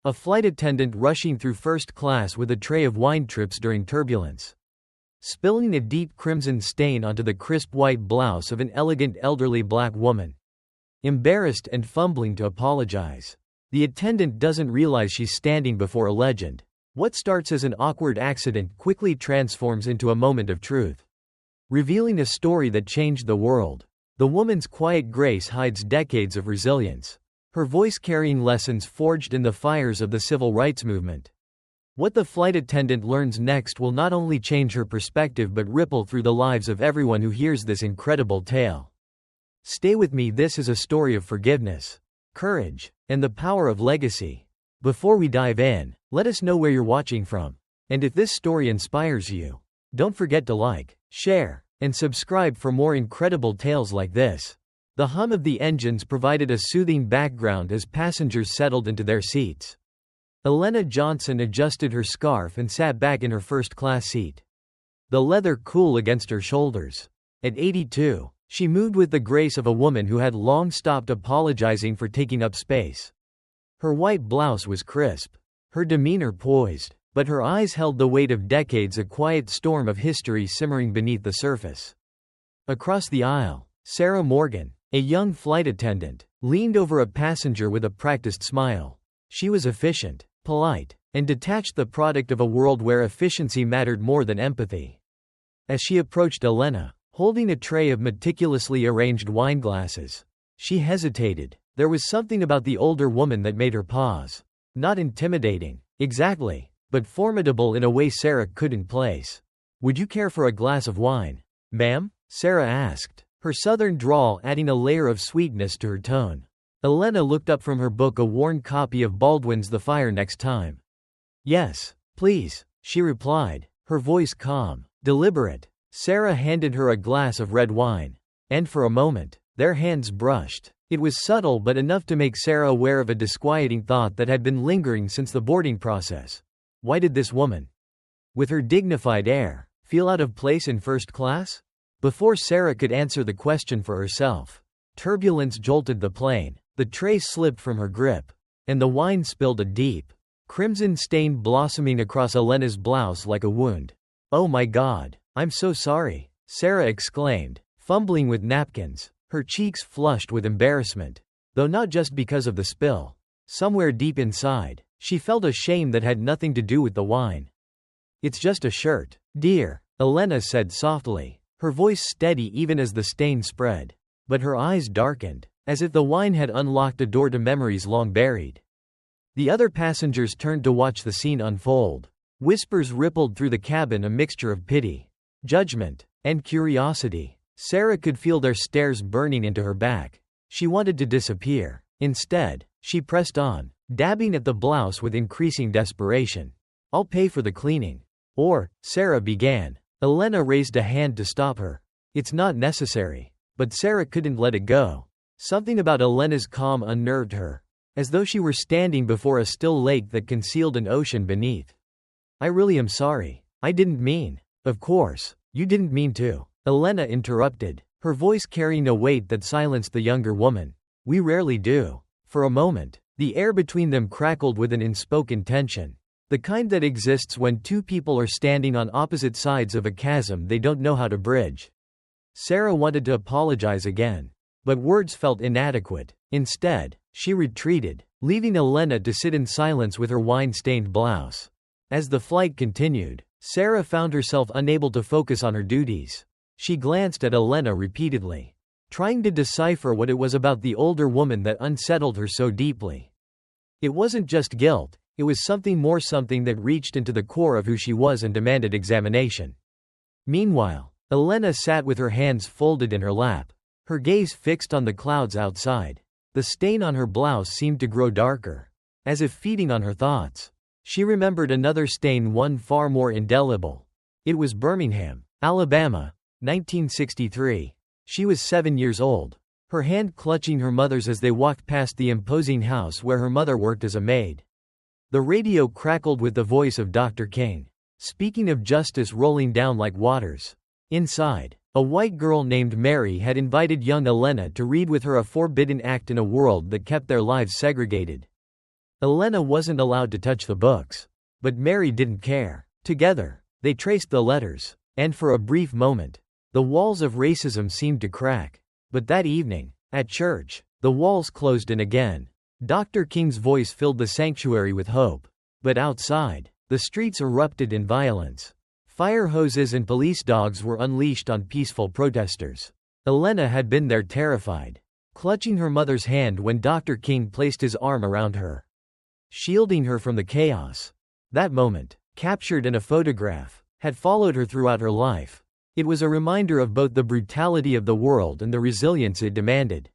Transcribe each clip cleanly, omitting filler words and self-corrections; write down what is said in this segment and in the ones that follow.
A flight attendant rushing through first class with a tray of wine trips during turbulence. Spilling a deep crimson stain onto the crisp white blouse of an elegant elderly black woman. Embarrassed and fumbling to apologize. The attendant doesn't realize she's standing before a legend. What starts as an awkward accident quickly transforms into a moment of truth, revealing a story that changed the world. The woman's quiet grace hides decades of resilience, her voice carrying lessons forged in the fires of the civil rights movement. What the flight attendant learns next will not only change her perspective but ripple through the lives of everyone who hears this incredible tale. Stay with me. This is a story of forgiveness, courage, and the power of legacy. Before we dive in, let us know where you're watching from. And if this story inspires you, don't forget to like, share, and subscribe for more incredible tales like this. The hum of the engines provided a soothing background as passengers settled into their seats. Elena Johnson adjusted her scarf and sat back in her first-class seat, the leather cool against her shoulders. At 82, she moved with the grace of a woman who had long stopped apologizing for taking up space. Her white blouse was crisp, her demeanor poised, but her eyes held the weight of decades, a quiet storm of history simmering beneath the surface. Across the aisle, Sarah Morgan, a young flight attendant, leaned over a passenger with a practiced smile. She was efficient, polite, and detached, the product of a world where efficiency mattered more than empathy. As she approached Elena, holding a tray of meticulously arranged wine glasses, she hesitated. There was something about the older woman that made her pause. Not intimidating, exactly, but formidable in a way Sarah couldn't place. "Would you care for a glass of wine, ma'am?" Sarah asked, her southern drawl adding a layer of sweetness to her tone. Elena looked up from her book, a worn copy of Baldwin's The Fire Next Time. "Yes, please," she replied, her voice calm, deliberate. Sarah handed her a glass of red wine, and for a moment, their hands brushed. It was subtle but enough to make Sarah aware of a disquieting thought that had been lingering since the boarding process. Why did this woman, with her dignified air, feel out of place in first class? Before Sarah could answer the question for herself, turbulence jolted the plane, the tray slipped from her grip, and the wine spilled, a deep, crimson stain blossoming across Elena's blouse like a wound. "Oh my God, I'm so sorry," Sarah exclaimed, fumbling with napkins, her cheeks flushed with embarrassment. Though not just because of the spill. Somewhere deep inside, she felt a shame that had nothing to do with the wine. "It's just a shirt, dear," Elena said softly, her voice steady even as the stain spread. But her eyes darkened, as if the wine had unlocked a door to memories long buried. The other passengers turned to watch the scene unfold. Whispers rippled through the cabin, a mixture of pity, judgment, and curiosity. Sarah could feel their stares burning into her back. She wanted to disappear. Instead, she pressed on, dabbing at the blouse with increasing desperation. "I'll pay for the cleaning." Or, Sarah began. Elena raised a hand to stop her. "It's not necessary." But Sarah couldn't let it go. Something about Elena's calm unnerved her, as though she were standing before a still lake that concealed an ocean beneath. "I really am sorry. I didn't mean." "Of course, you didn't mean to," Elena interrupted, her voice carrying a weight that silenced the younger woman. "We rarely do." For a moment, the air between them crackled with an unspoken tension. The kind that exists when two people are standing on opposite sides of a chasm they don't know how to bridge. Sarah wanted to apologize again, but words felt inadequate. Instead, she retreated, leaving Elena to sit in silence with her wine-stained blouse. As the flight continued, Sarah found herself unable to focus on her duties. She glanced at Elena repeatedly, trying to decipher what it was about the older woman that unsettled her so deeply. It wasn't just guilt, it was something more, something that reached into the core of who she was and demanded examination. Meanwhile, Elena sat with her hands folded in her lap, her gaze fixed on the clouds outside. The stain on her blouse seemed to grow darker, as if feeding on her thoughts. She remembered another stain, one far more indelible. It was Birmingham, Alabama, 1963. She was 7 years old, her hand clutching her mother's as they walked past the imposing house where her mother worked as a maid. The radio crackled with the voice of Dr. King, speaking of justice rolling down like waters. Inside, a white girl named Mary had invited young Elena to read with her, a forbidden act in a world that kept their lives segregated. Elena wasn't allowed to touch the books. But Mary didn't care. Together, they traced the letters, and for a brief moment, the walls of racism seemed to crack. But that evening, at church, the walls closed in again. Dr. King's voice filled the sanctuary with hope. But outside, the streets erupted in violence. Fire hoses and police dogs were unleashed on peaceful protesters. Elena had been there terrified, clutching her mother's hand when Dr. King placed his arm around her, shielding her from the chaos. That moment, captured in a photograph, had followed her throughout her life. It was a reminder of both the brutality of the world and the resilience it demanded.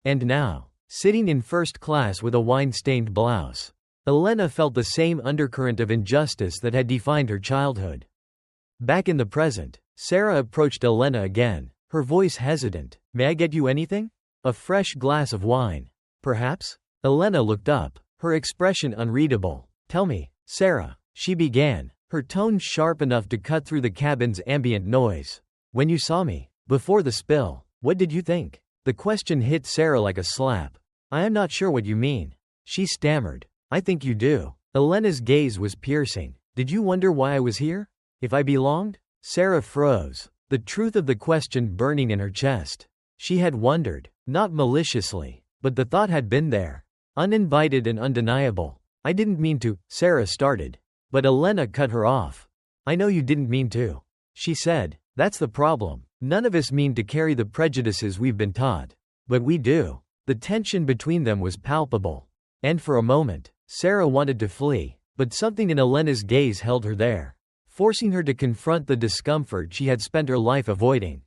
And now, sitting in first class with a wine-stained blouse, Elena felt the same undercurrent of injustice that had defined her childhood. Back in the present, Sarah approached Elena again, her voice hesitant. "May I get you anything? A fresh glass of wine, perhaps?" Elena looked up, her expression unreadable. "Tell me, Sarah," she began, her tone sharp enough to cut through the cabin's ambient noise. "When you saw me, before the spill, what did you think?" The question hit Sarah like a slap. "I am not sure what you mean," she stammered. "I think you do." Elena's gaze was piercing. "Did you wonder why I was here? If I belonged?" Sarah froze, the truth of the question burning in her chest. She had wondered, not maliciously, but the thought had been there, uninvited and undeniable. "I didn't mean to," Sarah started. But Elena cut her off. "I know you didn't mean to," she said. "That's the problem. None of us mean to carry the prejudices we've been taught. But we do." The tension between them was palpable. And for a moment, Sarah wanted to flee, but something in Elena's gaze held her there, forcing her to confront the discomfort she had spent her life avoiding.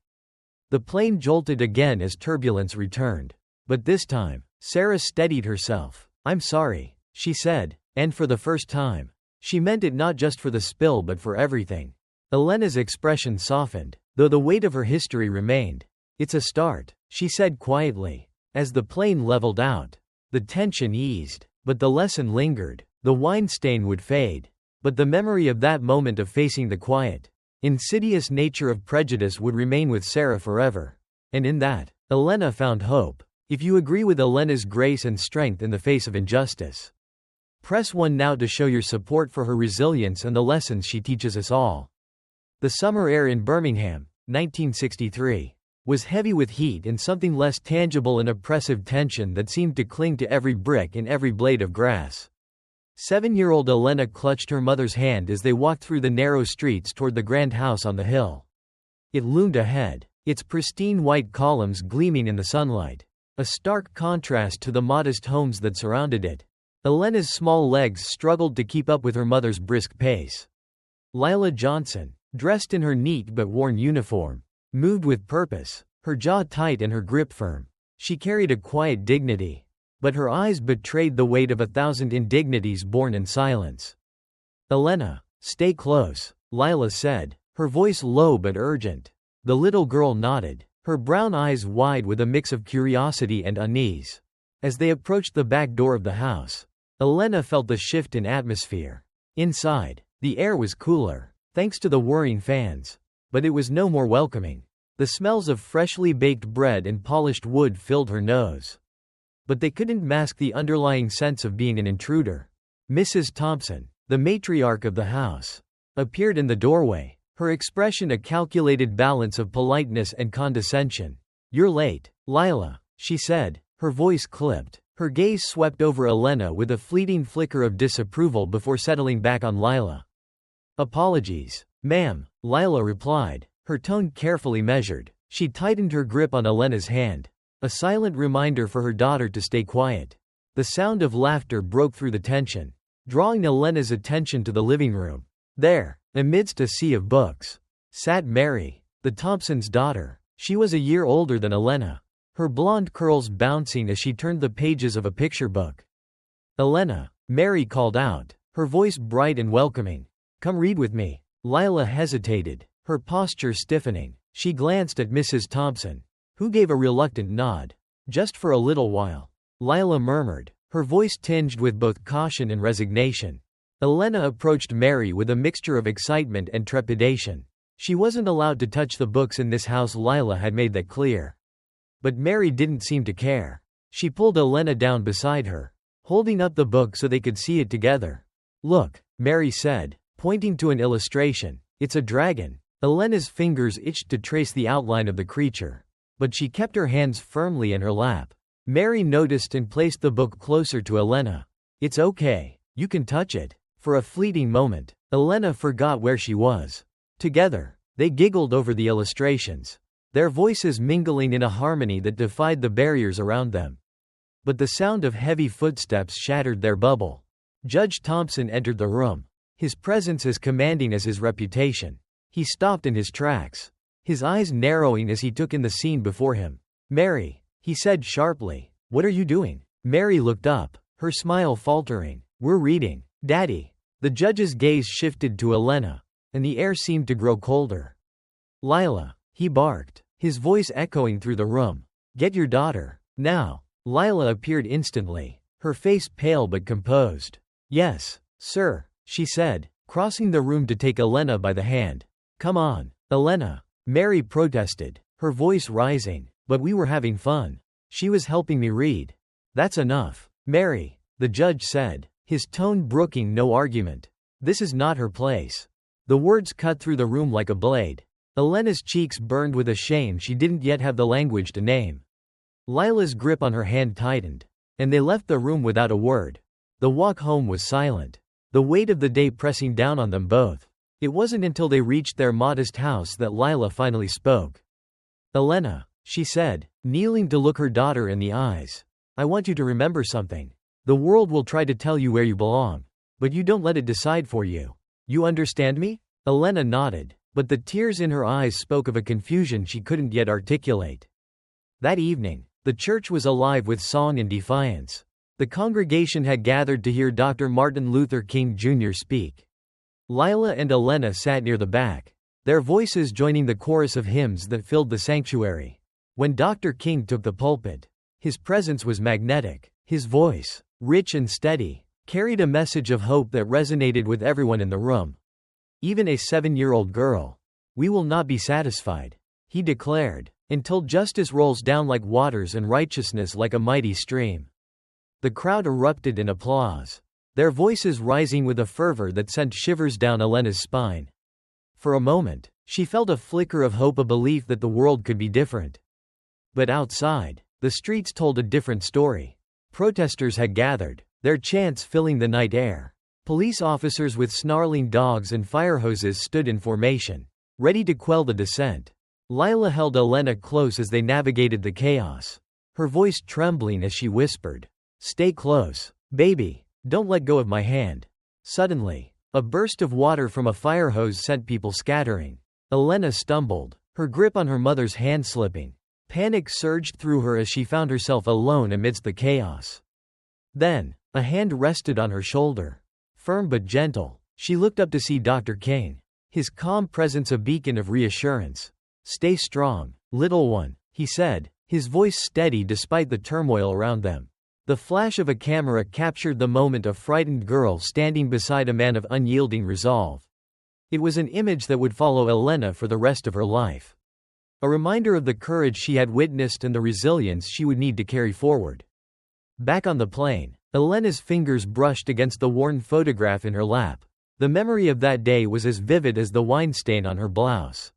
The plane jolted again as turbulence returned. But this time, Sarah steadied herself. "I'm sorry," she said, and for the first time, she meant it not just for the spill but for everything. Elena's expression softened, though the weight of her history remained. "It's a start," she said quietly. As the plane leveled out, the tension eased, but the lesson lingered. The wine stain would fade, but the memory of that moment of facing the quiet, insidious nature of prejudice would remain with Sarah forever. And in that, Elena found hope. If you agree with Elena's grace and strength in the face of injustice, press 1 now to show your support for her resilience and the lessons she teaches us all. The summer air in Birmingham, 1963, was heavy with heat and something less tangible, an oppressive tension that seemed to cling to every brick and every blade of grass. 7-year-old Elena clutched her mother's hand as they walked through the narrow streets toward the grand house on the hill. It loomed ahead, its pristine white columns gleaming in the sunlight, a stark contrast to the modest homes that surrounded it. Elena's small legs struggled to keep up with her mother's brisk pace. Lila Johnson, dressed in her neat but worn uniform, moved with purpose, her jaw tight and her grip firm. She carried a quiet dignity, but her eyes betrayed the weight of 1,000 indignities born in silence. "Elena, stay close," Lila said, her voice low but urgent. The little girl nodded, her brown eyes wide with a mix of curiosity and unease. As they approached the back door of the house, Elena felt the shift in atmosphere. Inside, the air was cooler, thanks to the whirring fans, but it was no more welcoming. The smells of freshly baked bread and polished wood filled her nose, but they couldn't mask the underlying sense of being an intruder. Mrs. Thompson, the matriarch of the house, appeared in the doorway, her expression a calculated balance of politeness and condescension. "You're late, Lila," she said, her voice clipped. Her gaze swept over Elena with a fleeting flicker of disapproval before settling back on Lila. "Apologies, ma'am," Lila replied, her tone carefully measured. She tightened her grip on Elena's hand, a silent reminder for her daughter to stay quiet. The sound of laughter broke through the tension, drawing Elena's attention to the living room. There, amidst a sea of books, sat Mary, the Thompsons' daughter. She was a year older than Elena, her blonde curls bouncing as she turned the pages of a picture book. "Elena," Mary called out, her voice bright and welcoming. "Come read with me." Lila hesitated, her posture stiffening. She glanced at Mrs. Thompson, who gave a reluctant nod. "Just for a little while," Lila murmured, her voice tinged with both caution and resignation. Elena approached Mary with a mixture of excitement and trepidation. She wasn't allowed to touch the books in this house, Lila had made that clear. But Mary didn't seem to care. She pulled Elena down beside her, holding up the book so they could see it together. "Look," Mary said, pointing to an illustration. "It's a dragon." Elena's fingers itched to trace the outline of the creature, but she kept her hands firmly in her lap. Mary noticed and placed the book closer to Elena. "It's okay. You can touch it." For a fleeting moment, Elena forgot where she was. Together, they giggled over the illustrations, their voices mingling in a harmony that defied the barriers around them. But the sound of heavy footsteps shattered their bubble. Judge Thompson entered the room, his presence as commanding as his reputation. He stopped in his tracks, his eyes narrowing as he took in the scene before him. "Mary," he said sharply, "what are you doing?" Mary looked up, her smile faltering. "We're reading, Daddy." The judge's gaze shifted to Elena, and the air seemed to grow colder. "Lila," he barked, his voice echoing through the room. "Get your daughter, now." Lila appeared instantly, her face pale but composed. "Yes, sir," she said, crossing the room to take Elena by the hand. "Come on, Elena," Mary protested, her voice rising. "But we were having fun. She was helping me read." "That's enough, Mary," the judge said, his tone brooking no argument. "This is not her place." The words cut through the room like a blade. Elena's cheeks burned with a shame she didn't yet have the language to name. Lila's grip on her hand tightened, and they left the room without a word. The walk home was silent, the weight of the day pressing down on them both. It wasn't until they reached their modest house that Lila finally spoke. "Elena," she said, kneeling to look her daughter in the eyes, "I want you to remember something. The world will try to tell you where you belong, but you don't let it decide for you. You understand me?" Elena nodded, but the tears in her eyes spoke of a confusion she couldn't yet articulate. That evening, the church was alive with song and defiance. The congregation had gathered to hear Dr. Martin Luther King Jr. speak. Lila and Elena sat near the back, their voices joining the chorus of hymns that filled the sanctuary. When Dr. King took the pulpit, his presence was magnetic. His voice, rich and steady, carried a message of hope that resonated with everyone in the room. Even a 7-year-old girl. "We will not be satisfied," he declared, "until justice rolls down like waters and righteousness like a mighty stream." The crowd erupted in applause, their voices rising with a fervor that sent shivers down Elena's spine. For a moment, she felt a flicker of hope, a belief that the world could be different. But outside, the streets told a different story. Protesters had gathered, their chants filling the night air. Police officers with snarling dogs and fire hoses stood in formation, ready to quell the dissent. Lila held Elena close as they navigated the chaos, her voice trembling as she whispered, "Stay close, baby, don't let go of my hand." Suddenly, a burst of water from a fire hose sent people scattering. Elena stumbled, her grip on her mother's hand slipping. Panic surged through her as she found herself alone amidst the chaos. Then, a hand rested on her shoulder. Firm but gentle, she looked up to see Dr. King, his calm presence a beacon of reassurance. "Stay strong, little one," he said, his voice steady despite the turmoil around them. The flash of a camera captured the moment, a frightened girl standing beside a man of unyielding resolve. It was an image that would follow Elena for the rest of her life. A reminder of the courage she had witnessed and the resilience she would need to carry forward. Back on the plane, Elena's fingers brushed against the worn photograph in her lap. The memory of that day was as vivid as the wine stain on her blouse.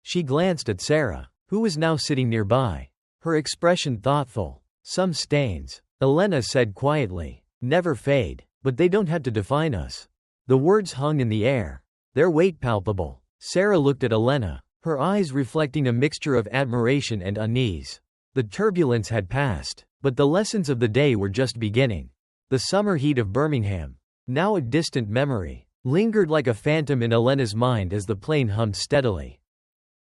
She glanced at Sarah, who was now sitting nearby, her expression thoughtful. "Some stains," Elena said quietly, "never fade, but they don't have to define us." The words hung in the air, their weight palpable. Sarah looked at Elena, her eyes reflecting a mixture of admiration and unease. The turbulence had passed, but the lessons of the day were just beginning. The summer heat of Birmingham, now a distant memory, lingered like a phantom in Elena's mind as the plane hummed steadily.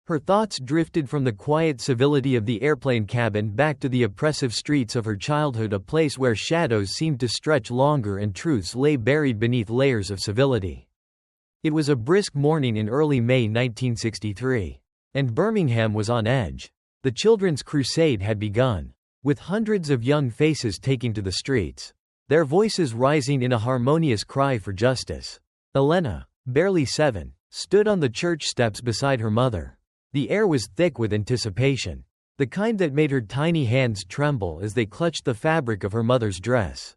Her thoughts drifted from the quiet civility of the airplane cabin back to the oppressive streets of her childhood, a place where shadows seemed to stretch longer and truths lay buried beneath layers of civility. It was a brisk morning in early May 1963, and Birmingham was on edge. The children's crusade had begun, with hundreds of young faces taking to the streets, their voices rising in a harmonious cry for justice. Elena, barely 7, stood on the church steps beside her mother. The air was thick with anticipation, the kind that made her tiny hands tremble as they clutched the fabric of her mother's dress.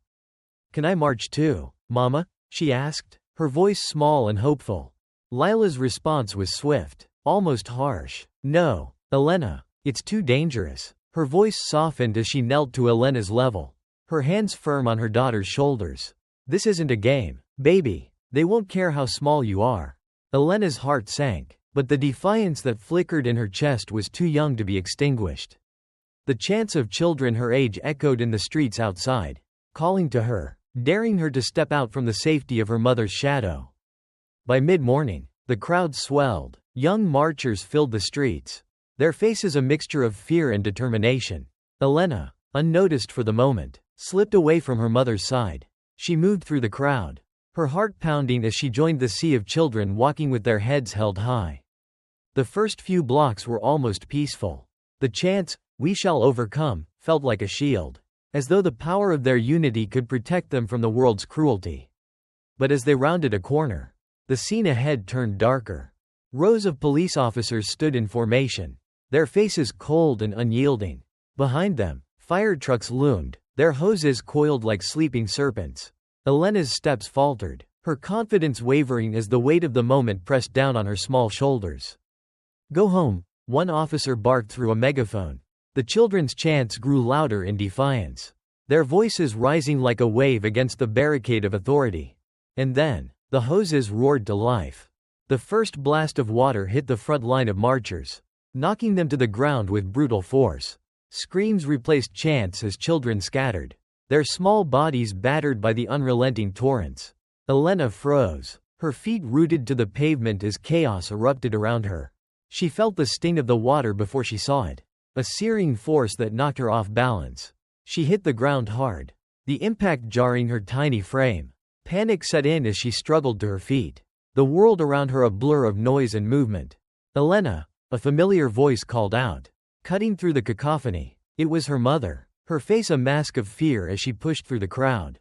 "Can I march too, Mama?" she asked, her voice small and hopeful. Lila's response was swift, almost harsh. "No, Elena, it's too dangerous." Her voice softened as she knelt to Elena's level, her hands firm on her daughter's shoulders. "This isn't a game, baby. They won't care how small you are." Elena's heart sank, but the defiance that flickered in her chest was too young to be extinguished. The chants of children her age echoed in the streets outside, calling to her, daring her to step out from the safety of her mother's shadow. By mid-morning, the crowd swelled. Young marchers filled the streets, their faces a mixture of fear and determination. Elena, unnoticed for the moment, slipped away from her mother's side. She moved through the crowd, her heart pounding as she joined the sea of children walking with their heads held high. The first few blocks were almost peaceful. The chants, "We shall overcome," felt like a shield, as though the power of their unity could protect them from the world's cruelty. But as they rounded a corner, the scene ahead turned darker. Rows of police officers stood in formation, their faces cold and unyielding. Behind them, fire trucks loomed, their hoses coiled like sleeping serpents. Elena's steps faltered, her confidence wavering as the weight of the moment pressed down on her small shoulders. "Go home," one officer barked through a megaphone. The children's chants grew louder in defiance, their voices rising like a wave against the barricade of authority. And then, the hoses roared to life. The first blast of water hit the front line of marchers, knocking them to the ground with brutal force. Screams replaced chants as children scattered, their small bodies battered by the unrelenting torrents. Elena froze, her feet rooted to the pavement as chaos erupted around her. She felt the sting of the water before she saw it, a searing force that knocked her off balance. She hit the ground hard, the impact jarring her tiny frame. Panic set in as she struggled to her feet, the world around her a blur of noise and movement. "Elena," a familiar voice called out, cutting through the cacophony. It was her mother, her face a mask of fear as she pushed through the crowd.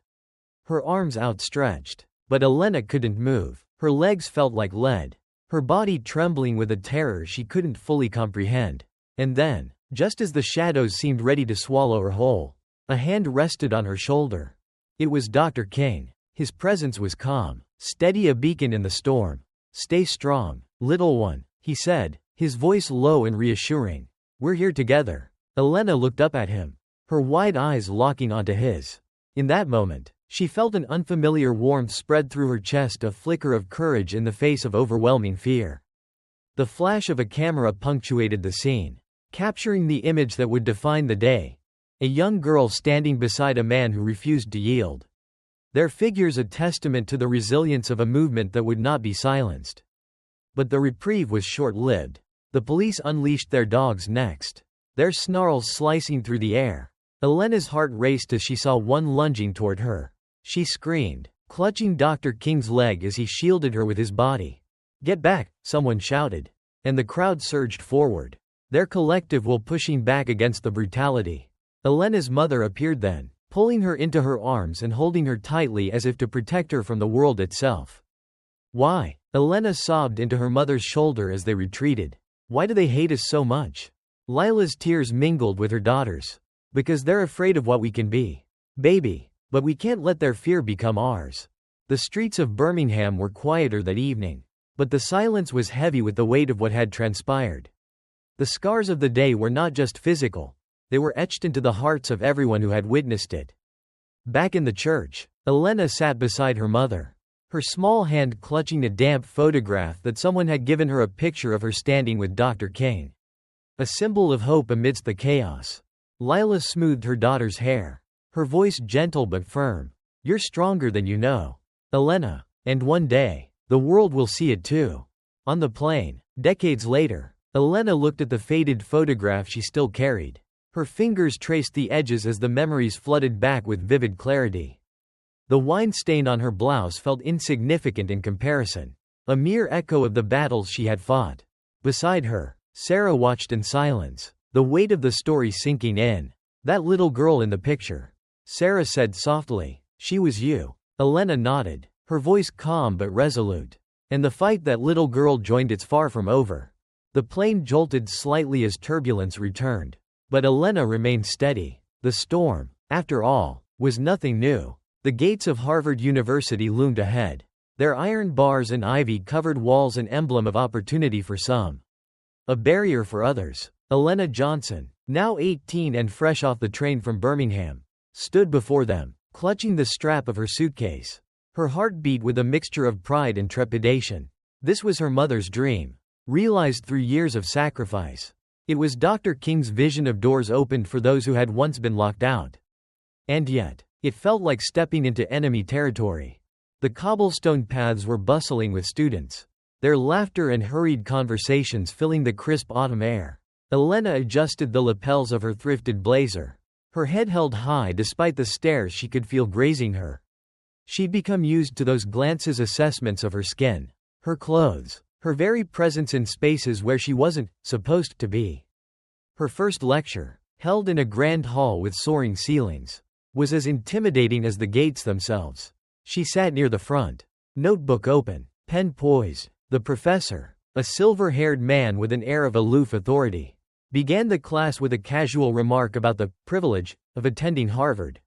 Her arms outstretched, but Elena couldn't move. Her legs felt like lead, her body trembling with a terror she couldn't fully comprehend. And then, just as the shadows seemed ready to swallow her whole, a hand rested on her shoulder. It was Dr. King. His presence was calm, steady, a beacon in the storm. "Stay strong, little one," he said, his voice low and reassuring. "We're here together." Elena looked up at him, her wide eyes locking onto his. In that moment, she felt an unfamiliar warmth spread through her chest, a flicker of courage in the face of overwhelming fear. The flash of a camera punctuated the scene, capturing the image that would define the day. A young girl standing beside a man who refused to yield. Their figures a testament to the resilience of a movement that would not be silenced. But the reprieve was short-lived. The police unleashed their dogs next, their snarls slicing through the air. Elena's heart raced as she saw one lunging toward her. She screamed, clutching Dr. King's leg as he shielded her with his body. "Get back," someone shouted, and the crowd surged forward, their collective will pushing back against the brutality. Elena's mother appeared then, pulling her into her arms and holding her tightly as if to protect her from the world itself. "Why?" Elena sobbed into her mother's shoulder as they retreated. "Why do they hate us so much?" Lila's tears mingled with her daughter's. "Because they're afraid of what we can be, baby. But we can't let their fear become ours." The streets of Birmingham were quieter that evening, but the silence was heavy with the weight of what had transpired. The scars of the day were not just physical, they were etched into the hearts of everyone who had witnessed it. Back in the church, Elena sat beside her mother, her small hand clutching a damp photograph that someone had given her, a picture of her standing with Dr. King. A symbol of hope amidst the chaos. Lila smoothed her daughter's hair, her voice gentle but firm. "You're stronger than you know, Elena, and one day, the world will see it too." On the plane, decades later, Elena looked at the faded photograph she still carried. Her fingers traced the edges as the memories flooded back with vivid clarity. The wine stain on her blouse felt insignificant in comparison, a mere echo of the battles she had fought. Beside her, Sarah watched in silence, the weight of the story sinking in. "That little girl in the picture," Sarah said softly. "She was you." Elena nodded, her voice calm but resolute. "And the fight that little girl joined, it's far from over." The plane jolted slightly as turbulence returned, but Elena remained steady. The storm, after all, was nothing new. The gates of Harvard University loomed ahead, their iron bars and ivy-covered walls an emblem of opportunity for some, a barrier for others. Elena Johnson, now 18 and fresh off the train from Birmingham, stood before them, clutching the strap of her suitcase. Her heart beat with a mixture of pride and trepidation. This was her mother's dream, realized through years of sacrifice. It was Dr. King's vision of doors opened for those who had once been locked out. And yet, it felt like stepping into enemy territory. The cobblestone paths were bustling with students, their laughter and hurried conversations filling the crisp autumn air. Elena adjusted the lapels of her thrifted blazer, her head held high despite the stares she could feel grazing her. She'd become used to those glances, assessments of her skin, her clothes, her very presence in spaces where she wasn't supposed to be. Her first lecture, held in a grand hall with soaring ceilings, was as intimidating as the gates themselves. She sat near the front, notebook open, pen poised. The professor, a silver-haired man with an air of aloof authority, began the class with a casual remark about the privilege of attending Harvard.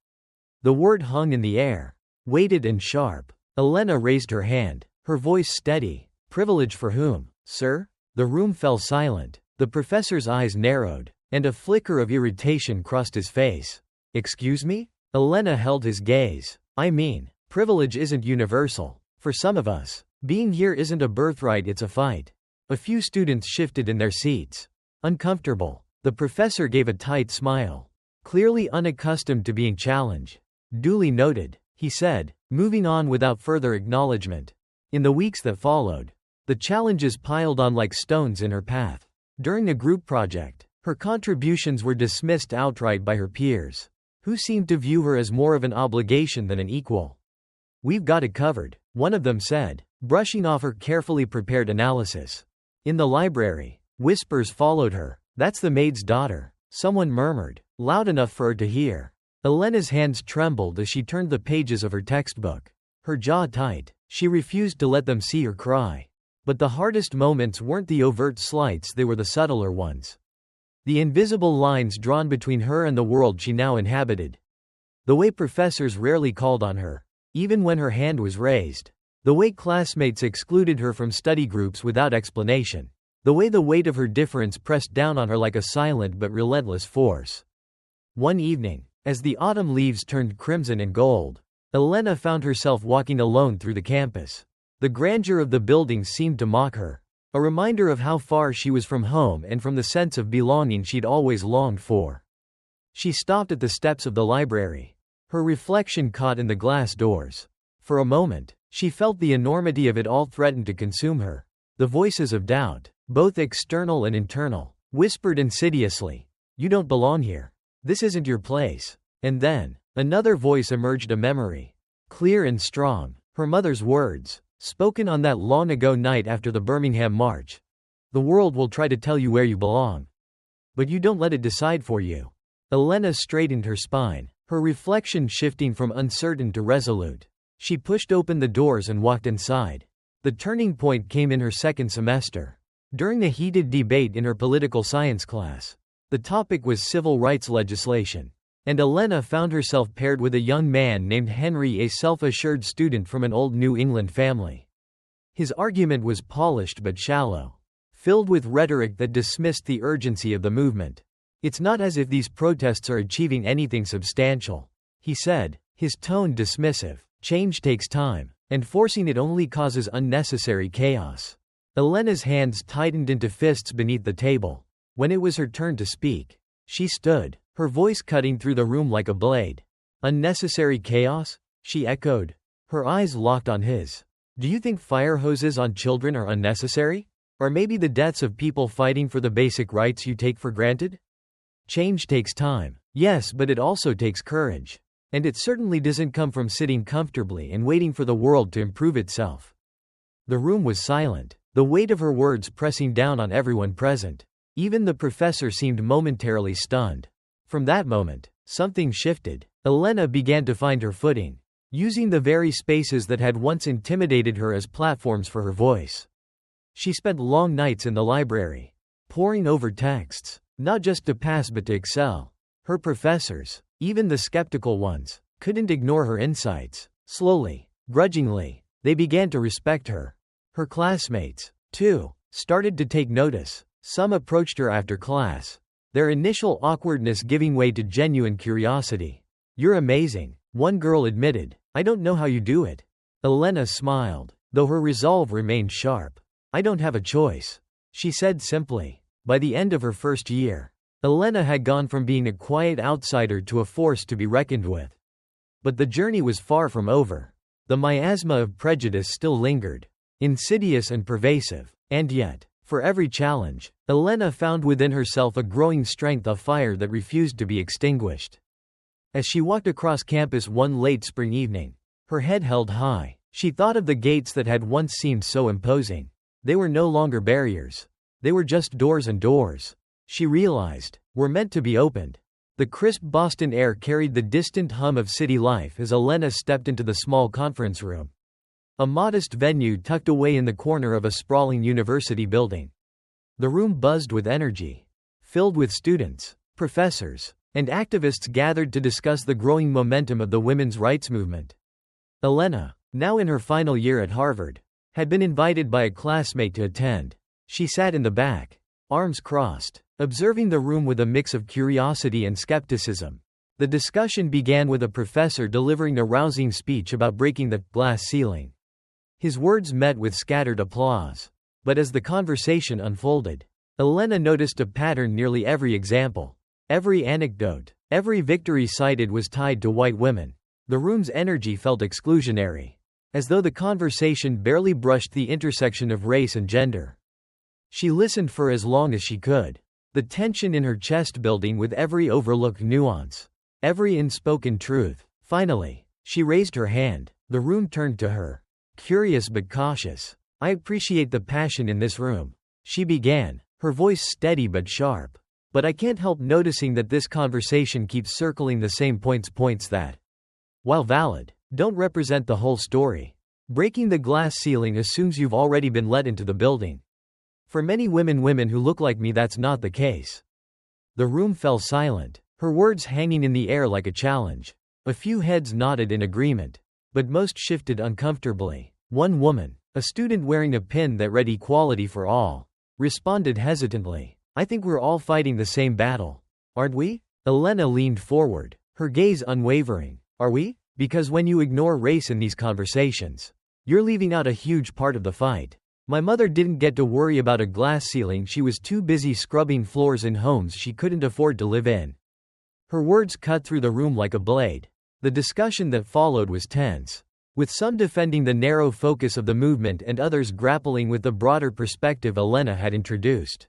The word hung in the air, weighted and sharp. Elena raised her hand, her voice steady. Privilege for whom, sir? The room fell silent. The professor's eyes narrowed, and a flicker of irritation crossed his face. Excuse me? Elena held his gaze. I mean, privilege isn't universal. For some of us, being here isn't a birthright, it's a fight. A few students shifted in their seats. Uncomfortable. The professor gave a tight smile, clearly unaccustomed to being challenged. Duly noted, he said, moving on without further acknowledgement. In the weeks that followed, the challenges piled on like stones in her path. During a group project, her contributions were dismissed outright by her peers, who seemed to view her as more of an obligation than an equal. We've got it covered, one of them said, brushing off her carefully prepared analysis. In the library, whispers followed her. That's the maid's daughter, someone murmured, loud enough for her to hear. Elena's hands trembled as she turned the pages of her textbook, her jaw tight. She refused to let them see her cry. But the hardest moments weren't the overt slights, they were the subtler ones. The invisible lines drawn between her and the world she now inhabited. The way professors rarely called on her, even when her hand was raised. The way classmates excluded her from study groups without explanation. The way the weight of her difference pressed down on her like a silent but relentless force. One evening, as the autumn leaves turned crimson and gold, Elena found herself walking alone through the campus. The grandeur of the buildings seemed to mock her, a reminder of how far she was from home and from the sense of belonging she'd always longed for. She stopped at the steps of the library, her reflection caught in the glass doors. For a moment, she felt the enormity of it all threatened to consume her. The voices of doubt, both external and internal, whispered insidiously, "You don't belong here. This isn't your place." And then, another voice emerged, a memory, clear and strong, her mother's words, spoken on that long-ago night after the Birmingham March. "The world will try to tell you where you belong. But you don't let it decide for you." Elena straightened her spine, her reflection shifting from uncertain to resolute. She pushed open the doors and walked inside. The turning point came in her second semester. During a heated debate in her political science class. The topic was civil rights legislation. And Elena found herself paired with a young man named Henry, a self-assured student from an old New England family. His argument was polished but shallow, filled with rhetoric that dismissed the urgency of the movement. "It's not as if these protests are achieving anything substantial," he said, his tone dismissive. "Change takes time, and forcing it only causes unnecessary chaos." Elena's hands tightened into fists beneath the table. When it was her turn to speak, she stood, her voice cutting through the room like a blade. "Unnecessary chaos?" she echoed, her eyes locked on his. "Do you think fire hoses on children are unnecessary? Or maybe the deaths of people fighting for the basic rights you take for granted? Change takes time. Yes, but it also takes courage. And it certainly doesn't come from sitting comfortably and waiting for the world to improve itself." The room was silent, the weight of her words pressing down on everyone present. Even the professor seemed momentarily stunned. From that moment, something shifted. Elena began to find her footing, using the very spaces that had once intimidated her as platforms for her voice. She spent long nights in the library, poring over texts, not just to pass but to excel. Her professors, even the skeptical ones, couldn't ignore her insights. Slowly, grudgingly, they began to respect her. Her classmates, too, started to take notice. Some approached her after class, their initial awkwardness giving way to genuine curiosity. "You're amazing," one girl admitted. "I don't know how you do it." Elena smiled, though her resolve remained sharp. "I don't have a choice," she said simply. By the end of her first year, Elena had gone from being a quiet outsider to a force to be reckoned with. But the journey was far from over. The miasma of prejudice still lingered, insidious and pervasive. And yet, for every challenge, Elena found within herself a growing strength, a fire that refused to be extinguished. As she walked across campus one late spring evening, her head held high, she thought of the gates that had once seemed so imposing. They were no longer barriers. They were just doors, and doors, she realized, were meant to be opened. The crisp Boston air carried the distant hum of city life as Elena stepped into the small conference room. A modest venue tucked away in the corner of a sprawling university building. The room buzzed with energy, filled with students, professors, and activists gathered to discuss the growing momentum of the women's rights movement. Elena, now in her final year at Harvard, had been invited by a classmate to attend. She sat in the back, arms crossed, observing the room with a mix of curiosity and skepticism. The discussion began with a professor delivering a rousing speech about breaking the glass ceiling. His words met with scattered applause. But as the conversation unfolded, Elena noticed a pattern. Nearly every example, every anecdote, every victory cited was tied to white women. The room's energy felt exclusionary, as though the conversation barely brushed the intersection of race and gender. She listened for as long as she could, the tension in her chest building with every overlooked nuance, every unspoken truth. Finally, she raised her hand. The room turned to her, curious but cautious. "I appreciate the passion in this room," she began, her voice steady but sharp. "But I can't help noticing that this conversation keeps circling the same points that, while valid, don't represent the whole story. Breaking the glass ceiling assumes you've already been let into the building. For many women who look like me, that's not the case." The room fell silent, her words hanging in the air like a challenge. A few heads nodded in agreement, but most shifted uncomfortably. One woman, a student wearing a pin that read "Equality for All," responded hesitantly, "I think we're all fighting the same battle. Aren't we?" Elena leaned forward, her gaze unwavering. "Are we? Because when you ignore race in these conversations, you're leaving out a huge part of the fight. My mother didn't get to worry about a glass ceiling. She was too busy scrubbing floors in homes she couldn't afford to live in." Her words cut through the room like a blade. The discussion that followed was tense, with some defending the narrow focus of the movement and others grappling with the broader perspective Elena had introduced.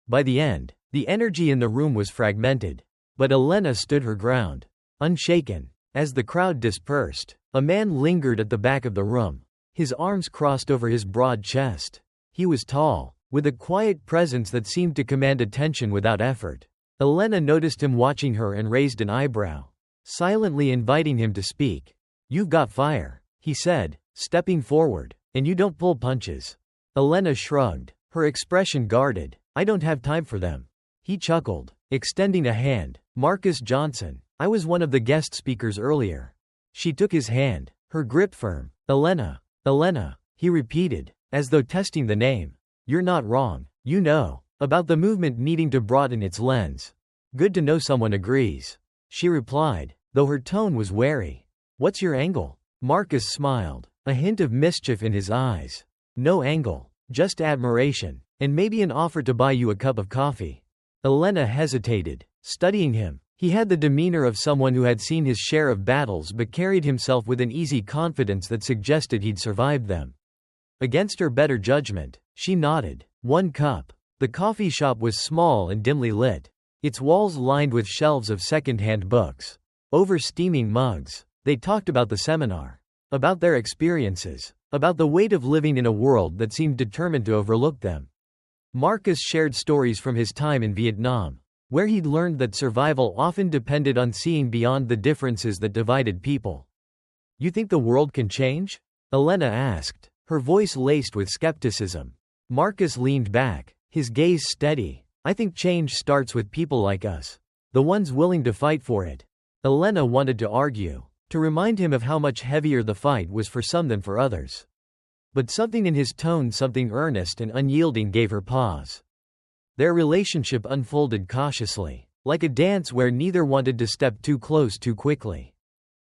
By the end, the energy in the room was fragmented, but Elena stood her ground, unshaken. As the crowd dispersed, a man lingered at the back of the room, his arms crossed over his broad chest. He was tall, with a quiet presence that seemed to command attention without effort. Elena noticed him watching her and raised an eyebrow, silently inviting him to speak. "You've got fire," he said, stepping forward, "and you don't pull punches." Elena shrugged, her expression guarded. "I don't have time for them." He chuckled, extending a hand. "Marcus Johnson. I was one of the guest speakers earlier." She took his hand, her grip firm. Elena, he repeated, as though testing the name. "You're not wrong, you know, about the movement needing to broaden its lens. Good to know someone agrees," she replied, though her tone was wary. "What's your angle?" Marcus smiled, a hint of mischief in his eyes. "No angle, just admiration, and maybe an offer to buy you a cup of coffee." Elena hesitated, studying him. He had the demeanor of someone who had seen his share of battles but carried himself with an easy confidence that suggested he'd survived them. Against her better judgment, she nodded. "1 cup." The coffee shop was small and dimly lit, its walls lined with shelves of second-hand books. Over steaming mugs, they talked about the seminar, about their experiences, about the weight of living in a world that seemed determined to overlook them. Marcus shared stories from his time in Vietnam, where he'd learned that survival often depended on seeing beyond the differences that divided people. "You think the world can change?" Elena asked, her voice laced with skepticism. Marcus leaned back, his gaze steady. "I think change starts with people like us, the ones willing to fight for it." Elena wanted to argue, to remind him of how much heavier the fight was for some than for others. But something in his tone, something earnest and unyielding, gave her pause. Their relationship unfolded cautiously, like a dance where neither wanted to step too close too quickly.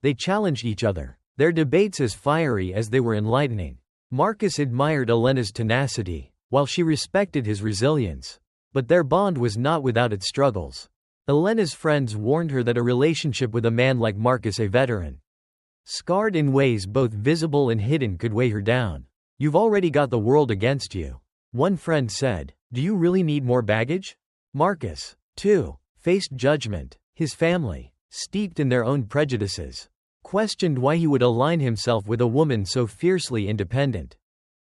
They challenged each other, their debates as fiery as they were enlightening. Marcus admired Elena's tenacity, while she respected his resilience. But their bond was not without its struggles. Elena's friends warned her that a relationship with a man like Marcus, a veteran, scarred in ways both visible and hidden, could weigh her down. "You've already got the world against you," one friend said. "Do you really need more baggage?" Marcus, too, faced judgment. His family, steeped in their own prejudices, questioned why he would align himself with a woman so fiercely independent,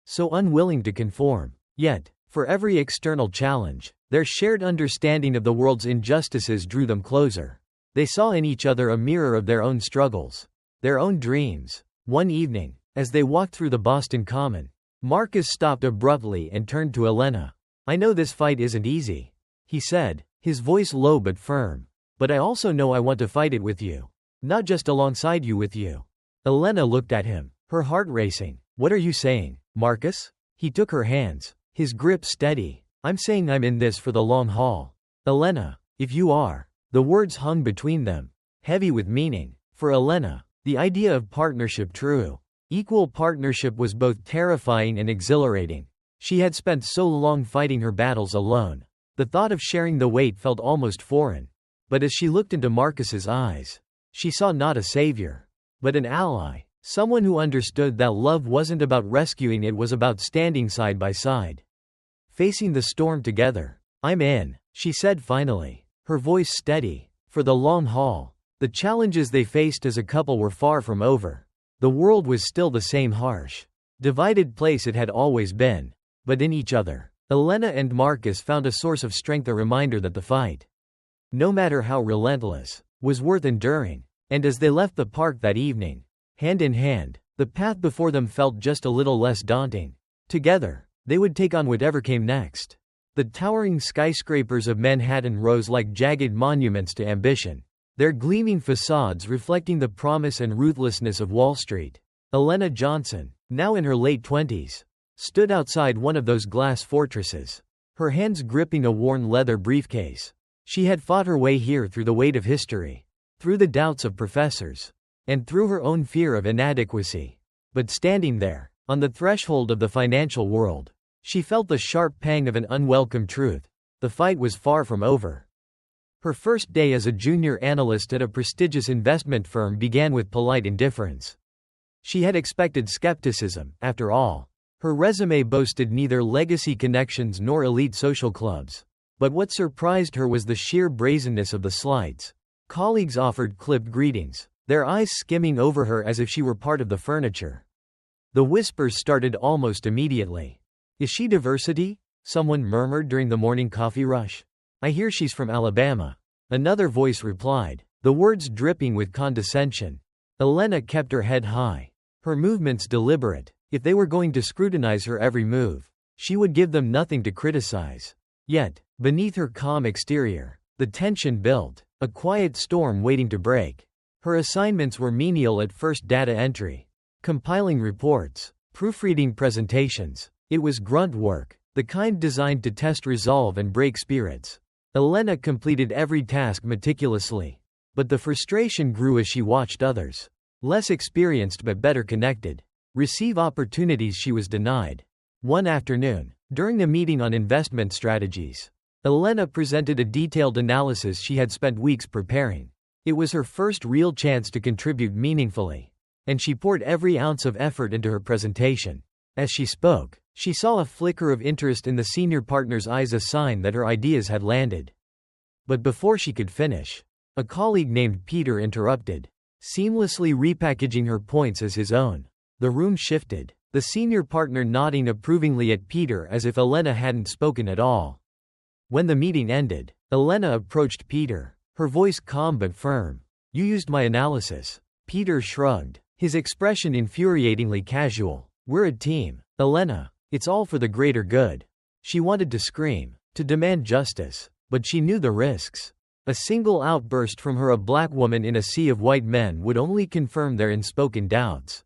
so unwilling to conform. Yet, for every external challenge, their shared understanding of the world's injustices drew them closer. They saw in each other a mirror of their own struggles, their own dreams. One evening, as they walked through the Boston Common, Marcus stopped abruptly and turned to Elena. "I know this fight isn't easy," he said, his voice low but firm. "But I also know I want to fight it with you. Not just alongside you, with you." Elena looked at him, her heart racing. "What are you saying, Marcus?" He took her hands, his grip steady. "I'm saying I'm in this for the long haul." "Elena, if you are." The words hung between them, heavy with meaning. For Elena, the idea of partnership, true, equal partnership, was both terrifying and exhilarating. She had spent so long fighting her battles alone. The thought of sharing the weight felt almost foreign. But as she looked into Marcus's eyes, she saw not a savior, but an ally, someone who understood that love wasn't about rescuing, it was about standing side by side, facing the storm together. "I'm in," she said finally, her voice steady. For the long haul. The challenges they faced as a couple were far from over. The world was still the same harsh, divided place it had always been, but in each other. Elena and Marcus found a source of strength, a reminder that the fight, no matter how relentless, was worth enduring. And as they left the park that evening, hand in hand, the path before them felt just a little less daunting. Together, they would take on whatever came next. The towering skyscrapers of Manhattan rose like jagged monuments to ambition, their gleaming facades reflecting the promise and ruthlessness of Wall Street. Elena Johnson, now in her late 20s, stood outside one of those glass fortresses, her hands gripping a worn leather briefcase. She had fought her way here through the weight of history, through the doubts of professors, and through her own fear of inadequacy. But standing there, on the threshold of the financial world, she felt the sharp pang of an unwelcome truth. The fight was far from over. Her first day as a junior analyst at a prestigious investment firm began with polite indifference. She had expected skepticism. After all, her resume boasted neither legacy connections nor elite social clubs. But what surprised her was the sheer brazenness of the slides. Colleagues offered clipped greetings, their eyes skimming over her as if she were part of the furniture. The whispers started almost immediately. "Is she diversity?" someone murmured during the morning coffee rush. "I hear she's from Alabama," another voice replied, the words dripping with condescension. Elena kept her head high, her movements deliberate. If they were going to scrutinize her every move, she would give them nothing to criticize. Yet, beneath her calm exterior, the tension built, a quiet storm waiting to break. Her assignments were menial at first: data entry, compiling reports, proofreading presentations. It was grunt work, the kind designed to test resolve and break spirits. Elena completed every task meticulously. But the frustration grew as she watched others, less experienced but better connected, receive opportunities she was denied. One afternoon, during a meeting on investment strategies, Elena presented a detailed analysis she had spent weeks preparing. It was her first real chance to contribute meaningfully, and she poured every ounce of effort into her presentation. As she spoke, she saw a flicker of interest in the senior partner's eyes, a sign that her ideas had landed. But before she could finish, a colleague named Peter interrupted, seamlessly repackaging her points as his own. The room shifted, the senior partner nodding approvingly at Peter as if Elena hadn't spoken at all. When the meeting ended, Elena approached Peter, her voice calm but firm. "You used my analysis." Peter shrugged, his expression infuriatingly casual. "We're a team, Elena. It's all for the greater good." She wanted to scream, to demand justice, but she knew the risks. A single outburst from her, a black woman in a sea of white men, would only confirm their unspoken doubts.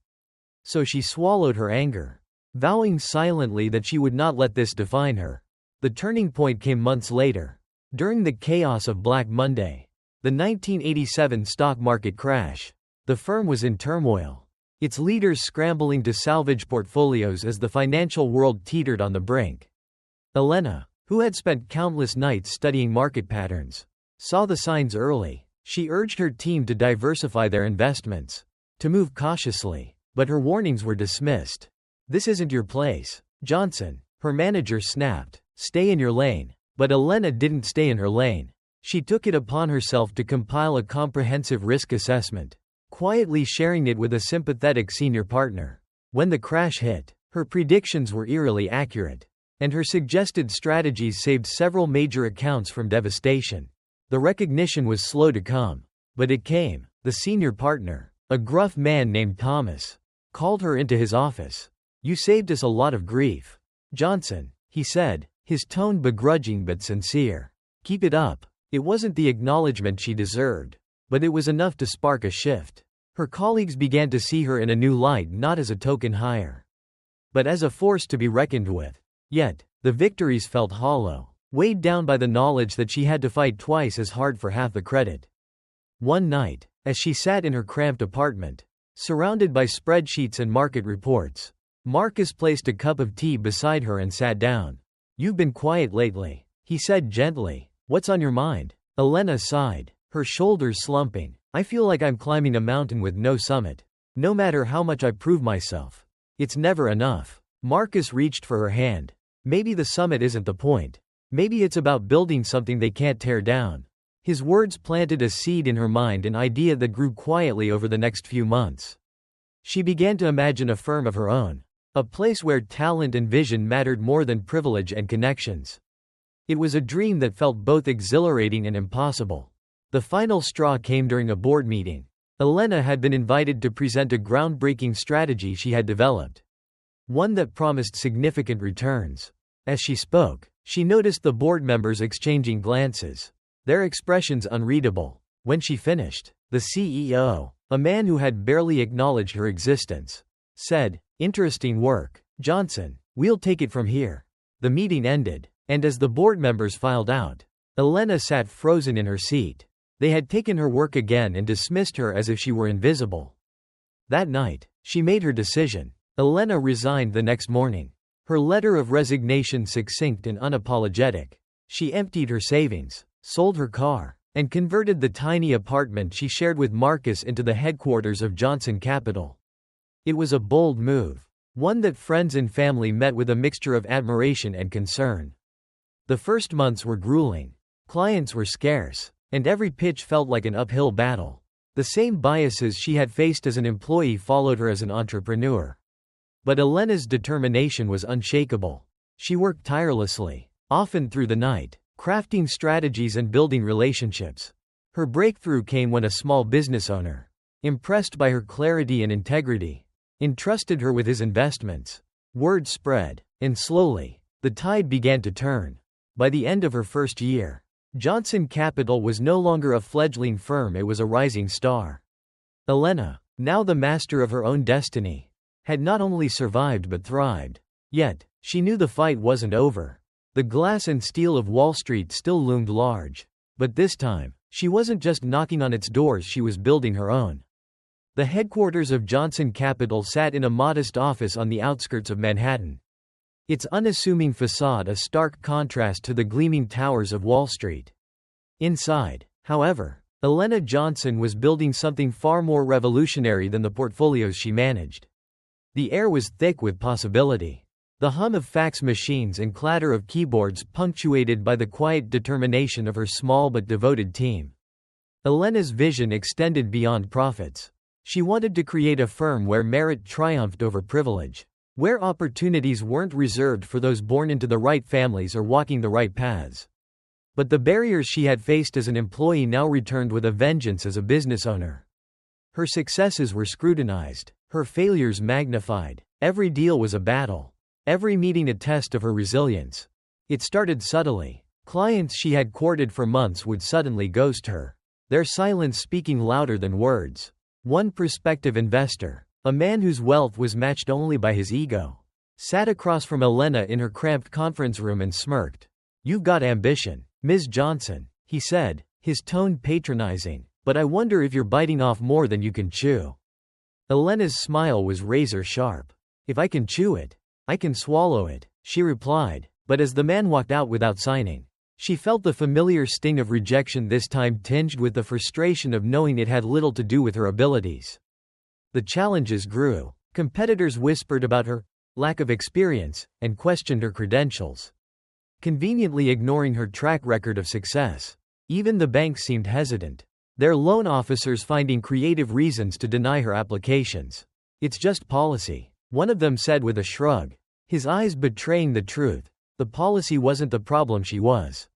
So she swallowed her anger, vowing silently that she would not let this define her. The turning point came months later. During the chaos of Black Monday, the 1987 stock market crash, the firm was in turmoil, its leaders scrambling to salvage portfolios as the financial world teetered on the brink. Elena, who had spent countless nights studying market patterns, saw the signs early. She urged her team to diversify their investments, to move cautiously, but her warnings were dismissed. "This isn't your place, Johnson," her manager snapped. "Stay in your lane." But Elena didn't stay in her lane. She took it upon herself to compile a comprehensive risk assessment, quietly sharing it with a sympathetic senior partner. When the crash hit, her predictions were eerily accurate, and her suggested strategies saved several major accounts from devastation. The recognition was slow to come, but it came. The senior partner, a gruff man named Thomas, called her into his office. "You saved us a lot of grief, Johnson," he said, his tone begrudging but sincere. "Keep it up." It wasn't the acknowledgement she deserved, but it was enough to spark a shift. Her colleagues began to see her in a new light, not as a token hire, but as a force to be reckoned with. Yet, the victories felt hollow, weighed down by the knowledge that she had to fight twice as hard for half the credit. One night, as she sat in her cramped apartment, surrounded by spreadsheets and market reports, Marcus placed a cup of tea beside her and sat down. "You've been quiet lately," he said gently. "What's on your mind?" Elena sighed, her shoulders slumping. "I feel like I'm climbing a mountain with no summit. No matter how much I prove myself, it's never enough." Marcus reached for her hand. "Maybe the summit isn't the point. Maybe it's about building something they can't tear down." His words planted a seed in her mind, an idea that grew quietly over the next few months. She began to imagine a firm of her own, a place where talent and vision mattered more than privilege and connections. It was a dream that felt both exhilarating and impossible. The final straw came during a board meeting. Elena had been invited to present a groundbreaking strategy she had developed, one that promised significant returns. As she spoke, she noticed the board members exchanging glances, their expressions unreadable. When she finished, the CEO, a man who had barely acknowledged her existence, said, "Interesting work, Johnson. We'll take it from here." The meeting ended, and as the board members filed out, Elena sat frozen in her seat. They had taken her work again and dismissed her as if she were invisible. That night, she made her decision. Elena resigned the next morning, her letter of resignation succinct and unapologetic. She emptied her savings, sold her car, and converted the tiny apartment she shared with Marcus into the headquarters of Johnson Capital. It was a bold move, one that friends and family met with a mixture of admiration and concern. The first months were grueling. Clients were scarce, and every pitch felt like an uphill battle. The same biases she had faced as an employee followed her as an entrepreneur. But Elena's determination was unshakable. She worked tirelessly, often through the night, crafting strategies and building relationships. Her breakthrough came when a small business owner, impressed by her clarity and integrity, entrusted her with his investments. Word spread, and slowly, the tide began to turn. By the end of her first year, Johnson Capital was no longer a fledgling firm, it was a rising star. Elena, now the master of her own destiny, had not only survived but thrived. Yet, she knew the fight wasn't over. The glass and steel of Wall Street still loomed large. But this time, she wasn't just knocking on its doors, she was building her own. The headquarters of Johnson Capital sat in a modest office on the outskirts of Manhattan, its unassuming facade a stark contrast to the gleaming towers of Wall Street. Inside, however, Elena Johnson was building something far more revolutionary than the portfolios she managed. The air was thick with possibility. The hum of fax machines and clatter of keyboards punctuated by the quiet determination of her small but devoted team. Elena's vision extended beyond profits. She wanted to create a firm where merit triumphed over privilege, where opportunities weren't reserved for those born into the right families or walking the right paths. But the barriers she had faced as an employee now returned with a vengeance as a business owner. Her successes were scrutinized, her failures magnified. Every deal was a battle, every meeting a test of her resilience. It started subtly, Clients she had courted for months would suddenly ghost her, their silence speaking louder than words. One prospective investor, a man whose wealth was matched only by his ego, sat across from Elena in her cramped conference room and smirked. "You've got ambition, Ms. Johnson," he said, his tone patronizing, "but I wonder if you're biting off more than you can chew." Elena's smile was razor sharp. "If I can chew it, I can swallow it," she replied, but as the man walked out without signing, she felt the familiar sting of rejection, this time tinged with the frustration of knowing it had little to do with her abilities. The challenges grew. Competitors whispered about her lack of experience and questioned her credentials, conveniently ignoring her track record of success. Even the banks seemed hesitant, their loan officers finding creative reasons to deny her applications. "It's just policy," one of them said with a shrug, his eyes betraying the truth. The policy wasn't the problem, she was.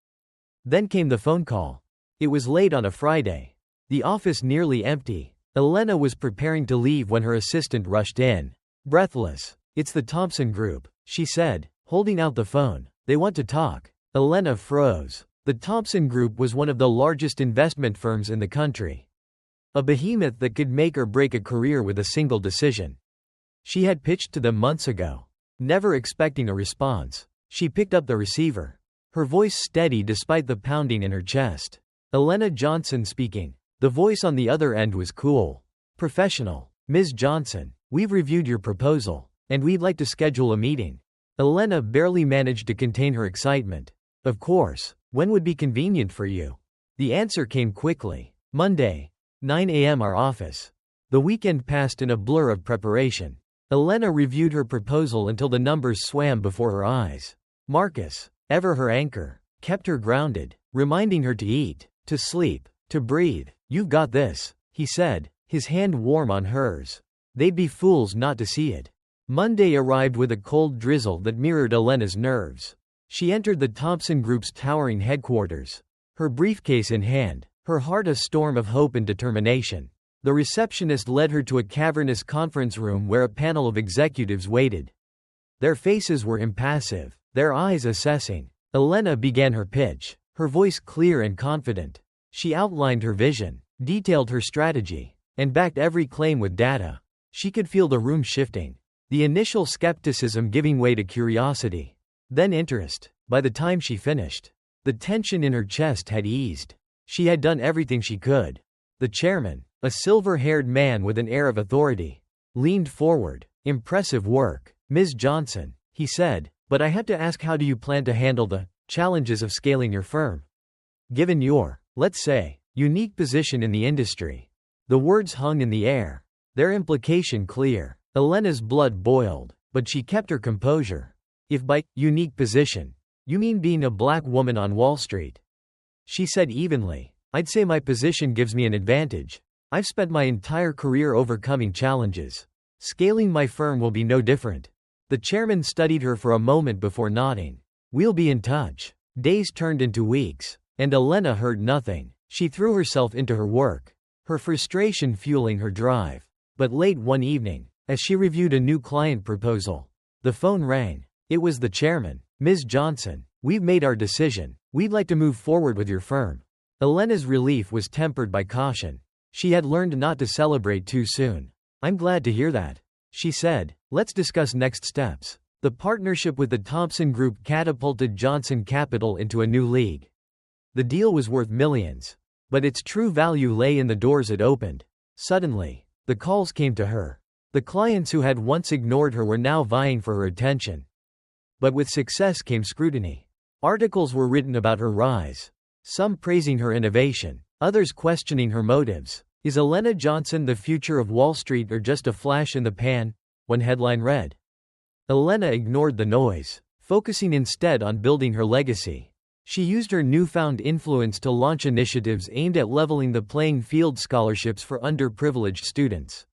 Then came the phone call. It was late on a Friday. The office nearly empty. Elena was preparing to leave when her assistant rushed in, breathless. "It's the Thompson Group," she said, holding out the phone. "They want to talk." Elena froze. The Thompson Group was one of the largest investment firms in the country, a behemoth that could make or break a career with a single decision. She had pitched to them months ago, never expecting a response. She picked up the receiver, her voice steady despite the pounding in her chest. "Elena Johnson speaking." The voice on the other end was cool, professional. "Ms. Johnson, we've reviewed your proposal, and we'd like to schedule a meeting." Elena barely managed to contain her excitement. "Of course. When would be convenient for you?" The answer came quickly. "Monday, 9 a.m. our office." The weekend passed in a blur of preparation. Elena reviewed her proposal until the numbers swam before her eyes. Marcus, ever her anchor, kept her grounded, reminding her to eat, to sleep, to breathe. "You've got this," he said, his hand warm on hers. They'd be fools not to see it. Monday arrived with a cold drizzle that mirrored Elena's nerves. She entered the Thompson Group's towering headquarters, her briefcase in hand, her heart a storm of hope and determination. The receptionist led her to a cavernous conference room where a panel of executives waited. Their faces were impassive, their eyes assessing. Elena began her pitch, her voice clear and confident. She outlined her vision, detailed her strategy, and backed every claim with data. She could feel the room shifting, the initial skepticism giving way to curiosity, then interest. By the time she finished, the tension in her chest had eased. She had done everything she could. The chairman, a silver-haired man with an air of authority, leaned forward. "Impressive work, Ms. Johnson," he said, "but I have to ask, how do you plan to handle the challenges of scaling your firm? Given your, let's say, unique position in the industry." The words hung in the air, their implication clear. Elena's blood boiled, but she kept her composure. "If by unique position, you mean being a black woman on Wall Street," she said evenly, "I'd say my position gives me an advantage. I've spent my entire career overcoming challenges. Scaling my firm will be no different." The chairman studied her for a moment before nodding. "We'll be in touch." Days turned into weeks, and Elena heard nothing. She threw herself into her work, her frustration fueling her drive. But late one evening, as she reviewed a new client proposal, the phone rang. It was the chairman. "Ms. Johnson, we've made our decision. We'd like to move forward with your firm." Elena's relief was tempered by caution. She had learned not to celebrate too soon. "I'm glad to hear that," she said. "Let's discuss next steps." The partnership with the Thompson Group catapulted Johnson Capital into a new league. The deal was worth millions, but its true value lay in the doors it opened. Suddenly, the calls came to her. The clients who had once ignored her were now vying for her attention. But with success came scrutiny. Articles were written about her rise, some praising her innovation, others questioning her motives. "Is Elena Johnson the future of Wall Street or just a flash in the pan?" one headline read. Elena ignored the noise, focusing instead on building her legacy. She used her newfound influence to launch initiatives aimed at leveling the playing field: scholarships for underprivileged students,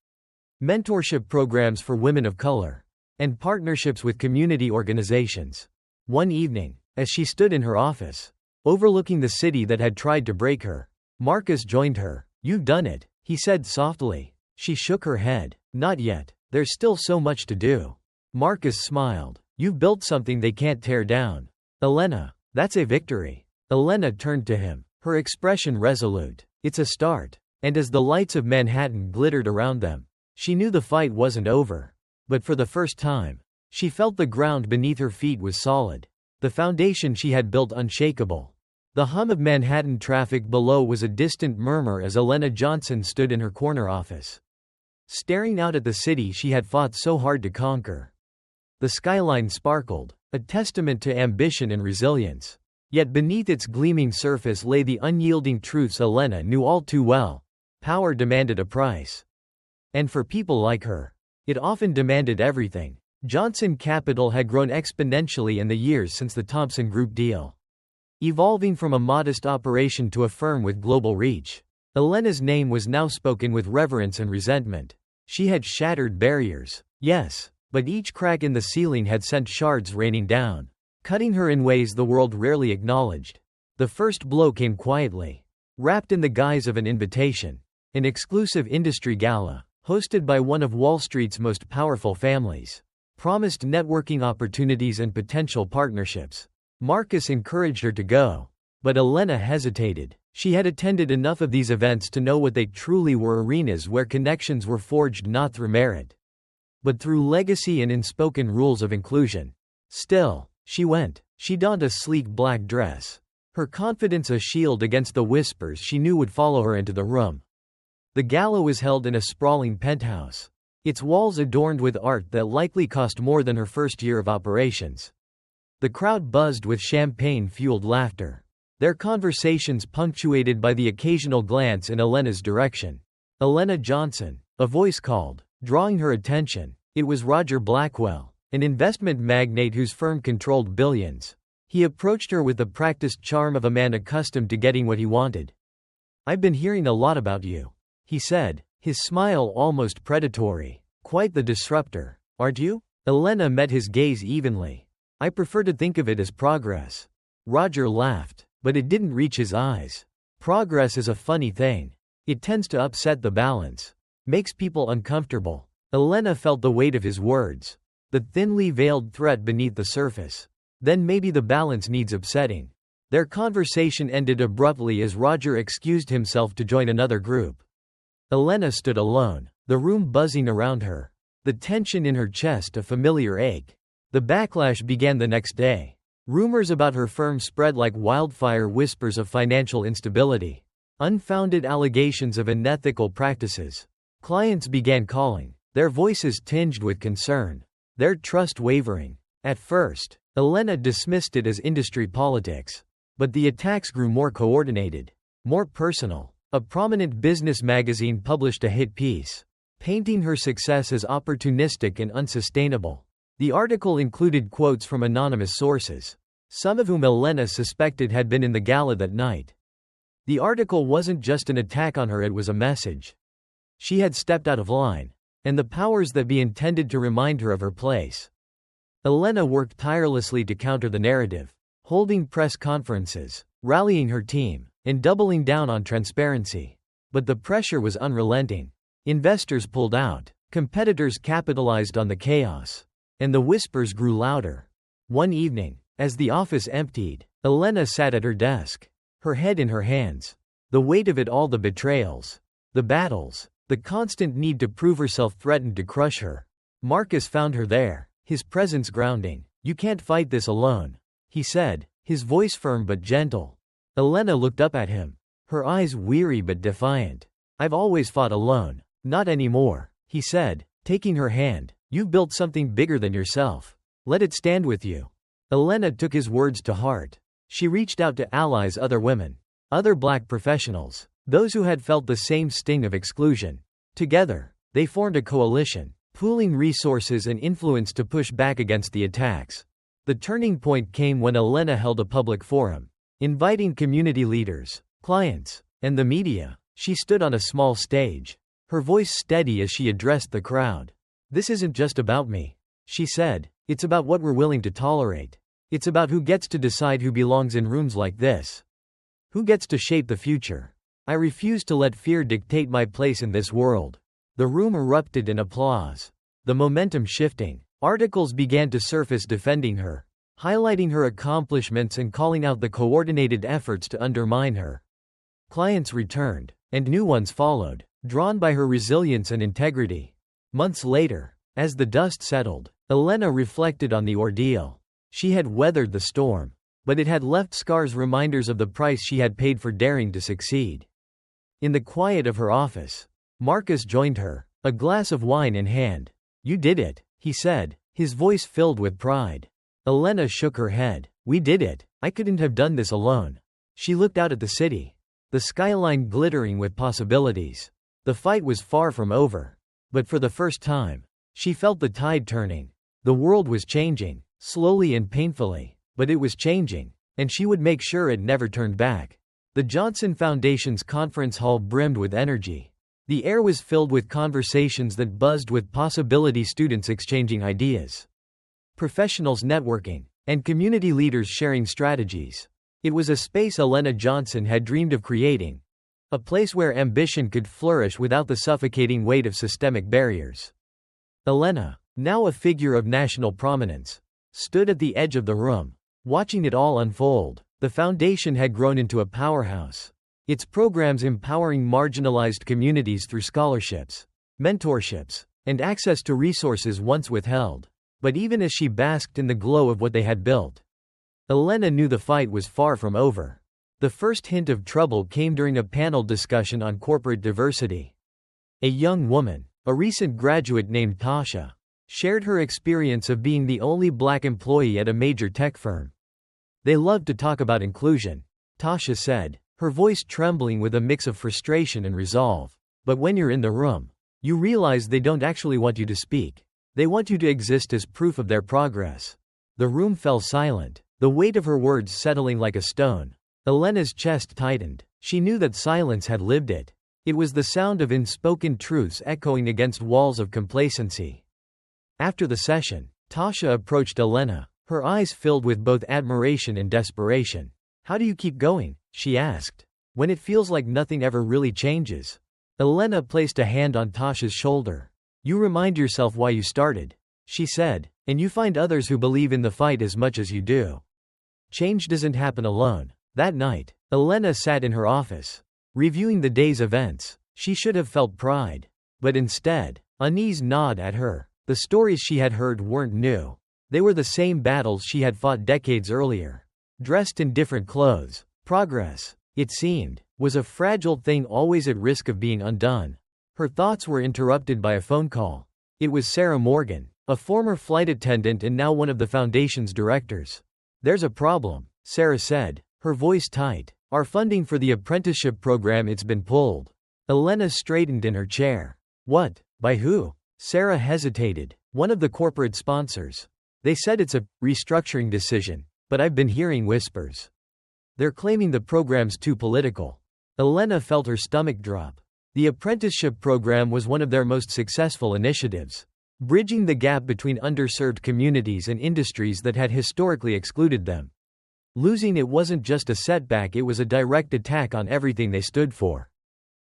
mentorship programs for women of color, and partnerships with community organizations. One evening, as she stood in her office, overlooking the city that had tried to break her, Marcus joined her. "You've done it," he said softly. She shook her head. "Not yet. There's still so much to do." Marcus smiled. "You've built something they can't tear down." "Elena, that's a victory." Elena turned to him, her expression resolute. "It's a start." And as the lights of Manhattan glittered around them, she knew the fight wasn't over. But for the first time, she felt the ground beneath her feet was solid. The foundation she had built unshakable. The hum of Manhattan traffic below was a distant murmur as Elena Johnson stood in her corner office, staring out at the city she had fought so hard to conquer. The skyline sparkled, a testament to ambition and resilience. Yet beneath its gleaming surface lay the unyielding truths Elena knew all too well. Power demanded a price. And for people like her, it often demanded everything. Johnson Capital had grown exponentially in the years since the Thompson Group deal, evolving from a modest operation to a firm with global reach. Elena's name was now spoken with reverence and resentment. She had shattered barriers, yes, but each crack in the ceiling had sent shards raining down, cutting her in ways the world rarely acknowledged. The first blow came quietly, wrapped in the guise of an invitation. An exclusive industry gala, hosted by one of Wall Street's most powerful families, promised networking opportunities and potential partnerships. Marcus encouraged her to go, but Elena hesitated. She had attended enough of these events to know what they truly were: arenas where connections were forged not through merit, but through legacy and unspoken rules of inclusion. Still, she went. She donned a sleek black dress, her confidence a shield against the whispers she knew would follow her into the room. The gala was held in a sprawling penthouse, its walls adorned with art that likely cost more than her first year of operations. The crowd buzzed with champagne-fueled laughter, their conversations punctuated by the occasional glance in Elena's direction. "Elena Johnson," a voice called, drawing her attention. It was Roger Blackwell, an investment magnate whose firm controlled billions. He approached her with the practiced charm of a man accustomed to getting what he wanted. "I've been hearing a lot about you," he said, his smile almost predatory. "Quite the disruptor, aren't you?" Elena met his gaze evenly. "I prefer to think of it as progress." Roger laughed, but it didn't reach his eyes. Progress is a funny thing. It tends to upset the balance, makes people uncomfortable. Elena felt the weight of his words, the thinly veiled threat beneath the surface. Then maybe the balance needs upsetting. Their conversation ended abruptly as Roger excused himself to join another group. Elena stood alone, the room buzzing around her, the tension in her chest a familiar ache. The backlash began the next day. Rumors about her firm spread like wildfire, whispers of financial instability, unfounded allegations of unethical practices. Clients began calling, their voices tinged with concern, their trust wavering. At first, Elena dismissed it as industry politics. But the attacks grew more coordinated, more personal. A prominent business magazine published a hit piece, painting her success as opportunistic and unsustainable. The article included quotes from anonymous sources, some of whom Elena suspected had been in the gala that night. The article wasn't just an attack on her, it was a message. She had stepped out of line, and the powers that be intended to remind her of her place. Elena worked tirelessly to counter the narrative, holding press conferences, rallying her team, and doubling down on transparency. But the pressure was unrelenting. Investors pulled out, competitors capitalized on the chaos, and the whispers grew louder. One evening, as the office emptied, Elena sat at her desk, her head in her hands. The weight of it all, the betrayals, the battles, the constant need to prove herself threatened to crush her. Marcus found her there, his presence grounding. "You can't fight this alone," he said, his voice firm but gentle. Elena looked up at him, her eyes weary but defiant. "I've always fought alone." "Not anymore," he said, taking her hand. "You've built something bigger than yourself. Let it stand with you." Elena took his words to heart. She reached out to allies, other women, other black professionals, those who had felt the same sting of exclusion. Together, they formed a coalition, pooling resources and influence to push back against the attacks. The turning point came when Elena held a public forum, inviting community leaders, clients, and the media. She stood on a small stage, her voice steady as she addressed the crowd. "This isn't just about me," she said. "It's about what we're willing to tolerate. It's about who gets to decide who belongs in rooms like this. Who gets to shape the future. I refuse to let fear dictate my place in this world." The room erupted in applause, the momentum shifting. Articles began to surface defending her, highlighting her accomplishments and calling out the coordinated efforts to undermine her. Clients returned, and new ones followed, drawn by her resilience and integrity. Months later, as the dust settled, Elena reflected on the ordeal. She had weathered the storm, but it had left scars, reminders of the price she had paid for daring to succeed. In the quiet of her office, Marcus joined her, a glass of wine in hand. "You did it," he said, his voice filled with pride. Elena shook her head. "We did it. I couldn't have done this alone." She looked out at the city, the skyline glittering with possibilities. The fight was far from over. But for the first time, she felt the tide turning. The world was changing, slowly and painfully, but it was changing, and she would make sure it never turned back. The Johnson Foundation's conference hall brimmed with energy. The air was filled with conversations that buzzed with possibility, students exchanging ideas, professionals networking, and community leaders sharing strategies. It was a space Elena Johnson had dreamed of creating, a place where ambition could flourish without the suffocating weight of systemic barriers. Elena, now a figure of national prominence, stood at the edge of the room, watching it all unfold. The foundation had grown into a powerhouse, its programs empowering marginalized communities through scholarships, mentorships, and access to resources once withheld. But even as she basked in the glow of what they had built, Elena knew the fight was far from over. The first hint of trouble came during a panel discussion on corporate diversity. A young woman, a recent graduate named Tasha, shared her experience of being the only black employee at a major tech firm. "They love to talk about inclusion," Tasha said, her voice trembling with a mix of frustration and resolve. "But when you're in the room, you realize they don't actually want you to speak. They want you to exist as proof of their progress." The room fell silent, the weight of her words settling like a stone. Elena's chest tightened. She knew that silence had lived it. It was the sound of unspoken truths echoing against walls of complacency. After the session, Tasha approached Elena, her eyes filled with both admiration and desperation. "How do you keep going?" she asked, "when it feels like nothing ever really changes?" Elena placed a hand on Tasha's shoulder. "You remind yourself why you started," she said, "and you find others who believe in the fight as much as you do. Change doesn't happen alone." That night, Elena sat in her office, reviewing the day's events. She should have felt pride. But instead, unease gnawed at her. The stories she had heard weren't new. They were the same battles she had fought decades earlier. Dressed in different clothes, progress, it seemed, was a fragile thing always at risk of being undone. Her thoughts were interrupted by a phone call. It was Sarah Morgan, a former flight attendant and now one of the foundation's directors. "There's a problem," Sarah said, her voice tight. "Our funding for the apprenticeship program, it's been pulled." Elena straightened in her chair. "What? By who?" Sarah hesitated. "One of the corporate sponsors. They said it's a restructuring decision, but I've been hearing whispers. They're claiming the program's too political." Elena felt her stomach drop. The apprenticeship program was one of their most successful initiatives, bridging the gap between underserved communities and industries that had historically excluded them. Losing it wasn't just a setback, it was a direct attack on everything they stood for.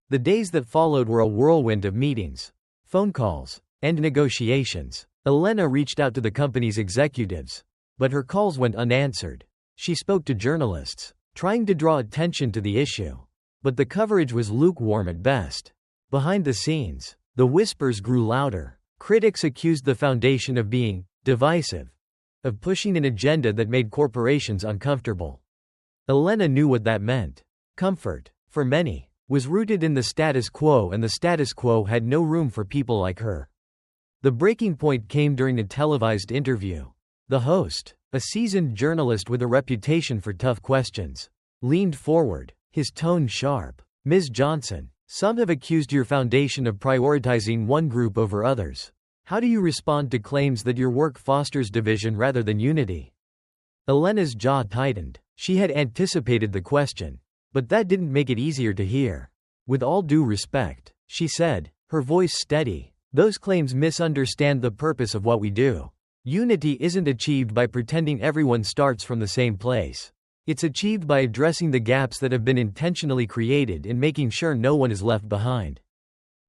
The days that followed were a whirlwind of meetings, phone calls, and negotiations. Elena reached out to the company's executives, but her calls went unanswered. She spoke to journalists, trying to draw attention to the issue, but the coverage was lukewarm at best. Behind the scenes, the whispers grew louder. Critics accused the foundation of being divisive, of pushing an agenda that made corporations uncomfortable. Elena knew what that meant. Comfort, for many, was rooted in the status quo, and the status quo had no room for people like her. The breaking point came during a televised interview. The host, a seasoned journalist with a reputation for tough questions, leaned forward, his tone sharp. "Ms. Johnson, some have accused your foundation of prioritizing one group over others. How do you respond to claims that your work fosters division rather than unity?" Elena's jaw tightened. She had anticipated the question, but that didn't make it easier to hear. "With all due respect," she said, her voice steady, "those claims misunderstand the purpose of what we do. Unity isn't achieved by pretending everyone starts from the same place. It's achieved by addressing the gaps that have been intentionally created and making sure no one is left behind."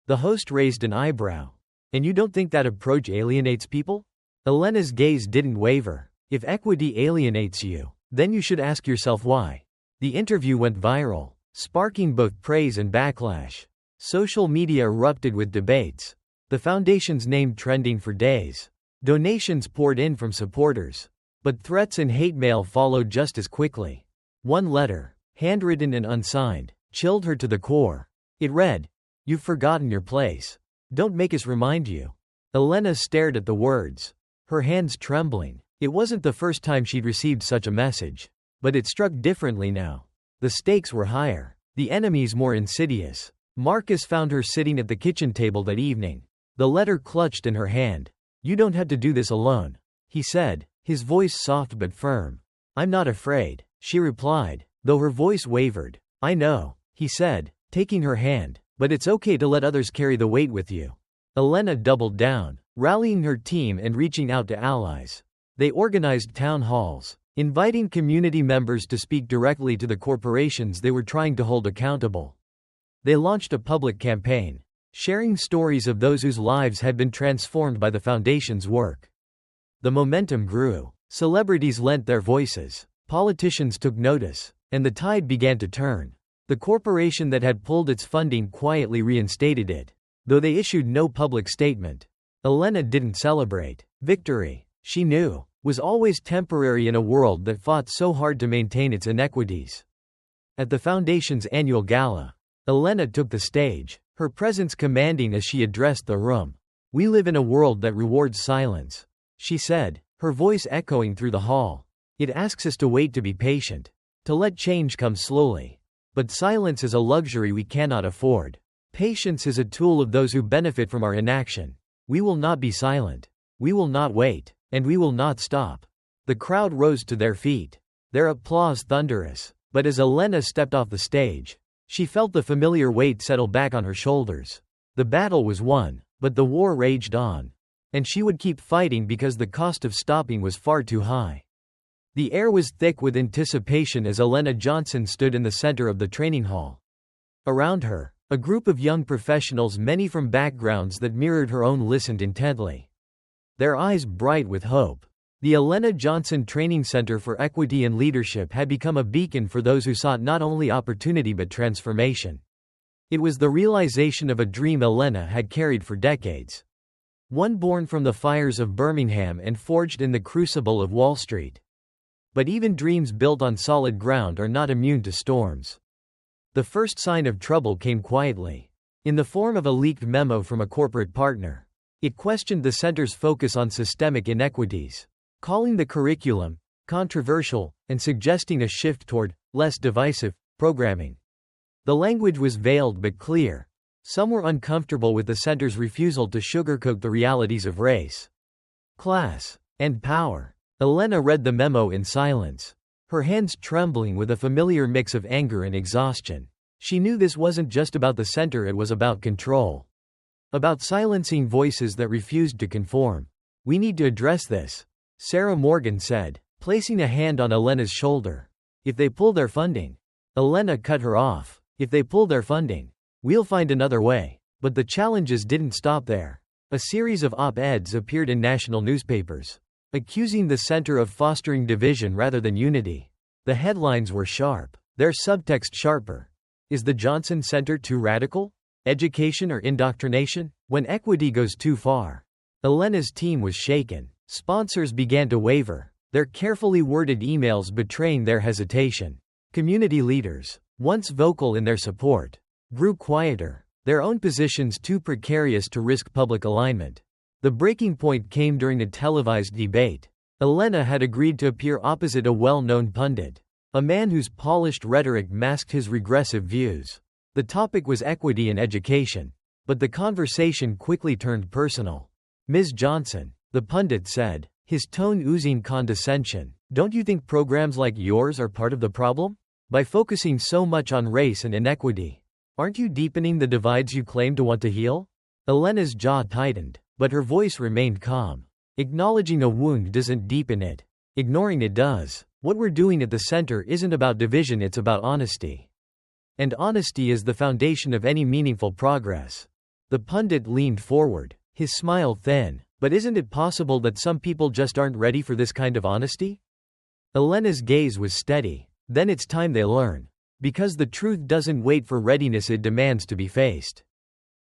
The host raised an eyebrow. "And you don't think that approach alienates people?" Elena's gaze didn't waver. If equity alienates you, then you should ask yourself why. The interview went viral, sparking both praise and backlash. Social media erupted with debates. The foundation's name trending for days. Donations poured in from supporters. But threats and hate mail followed just as quickly. One letter, handwritten and unsigned, chilled her to the core. It read, "You've forgotten your place. Don't make us remind you." Elena stared at the words, her hands trembling. It wasn't the first time she'd received such a message. But it struck differently now. The stakes were higher, the enemies more insidious. Marcus found her sitting at the kitchen table that evening, the letter clutched in her hand. "You don't have to do this alone," he said, his voice soft but firm. "I'm not afraid," she replied, though her voice wavered. "I know," he said, taking her hand, "but it's okay to let others carry the weight with you." Elena doubled down, rallying her team and reaching out to allies. They organized town halls, inviting community members to speak directly to the corporations they were trying to hold accountable. They launched a public campaign, sharing stories of those whose lives had been transformed by the foundation's work. The momentum grew. Celebrities lent their voices, politicians took notice, and the tide began to turn. The corporation that had pulled its funding quietly reinstated it, though they issued no public statement. Elena didn't celebrate. Victory, she knew, was always temporary in a world that fought so hard to maintain its inequities. At the foundation's annual gala, Elena took the stage, her presence commanding as she addressed the room. "We live in a world that rewards silence," she said, her voice echoing through the hall. "It asks us to wait, to be patient, to let change come slowly. But silence is a luxury we cannot afford. Patience is a tool of those who benefit from our inaction. We will not be silent. We will not wait. And we will not stop." The crowd rose to their feet, their applause thunderous. But as Elena stepped off the stage, she felt the familiar weight settle back on her shoulders. The battle was won, but the war raged on. And she would keep fighting because the cost of stopping was far too high. The air was thick with anticipation as Elena Johnson stood in the center of the training hall. Around her, a group of young professionals, many from backgrounds that mirrored her own, listened intently, their eyes bright with hope. The Elena Johnson Training Center for Equity and Leadership had become a beacon for those who sought not only opportunity but transformation. It was the realization of a dream Elena had carried for decades. One born from the fires of Birmingham and forged in the crucible of Wall Street. But even dreams built on solid ground are not immune to storms. The first sign of trouble came quietly, in the form of a leaked memo from a corporate partner. It questioned the center's focus on systemic inequities, calling the curriculum controversial and suggesting a shift toward less divisive programming. The language was veiled but clear. Some were uncomfortable with the center's refusal to sugarcoat the realities of race, class, and power. Elena read the memo in silence, her hands trembling with a familiar mix of anger and exhaustion. She knew this wasn't just about the center, it was about control. About silencing voices that refused to conform. "We need to address this," Sarah Morgan said, placing a hand on Elena's shoulder. "If they pull their funding." Elena cut her off. "If they pull their funding, we'll find another way." But the challenges didn't stop there. A series of op-eds appeared in national newspapers, accusing the center of fostering division rather than unity. The headlines were sharp, their subtext sharper. Is the Johnson Center too radical? Education or indoctrination? When equity goes too far? Elena's team was shaken. Sponsors began to waver, their carefully worded emails betraying their hesitation. Community leaders, once vocal in their support, grew quieter, their own positions too precarious to risk public alignment. The breaking point came during a televised debate. Elena had agreed to appear opposite a well-known pundit, a man whose polished rhetoric masked his regressive views. The topic was equity in education, but the conversation quickly turned personal. "Ms. Johnson," the pundit said, his tone oozing condescension, "don't you think programs like yours are part of the problem? By focusing so much on race and inequity, aren't you deepening the divides you claim to want to heal?" Elena's jaw tightened, but her voice remained calm. "Acknowledging a wound doesn't deepen it. Ignoring it does. What we're doing at the center isn't about division, it's about honesty. And honesty is the foundation of any meaningful progress." The pundit leaned forward, his smile thin, But isn't it possible that some people just aren't ready for this kind of honesty? Elena's gaze was steady. Then it's time they learn. Because the truth doesn't wait for readiness, it demands to be faced.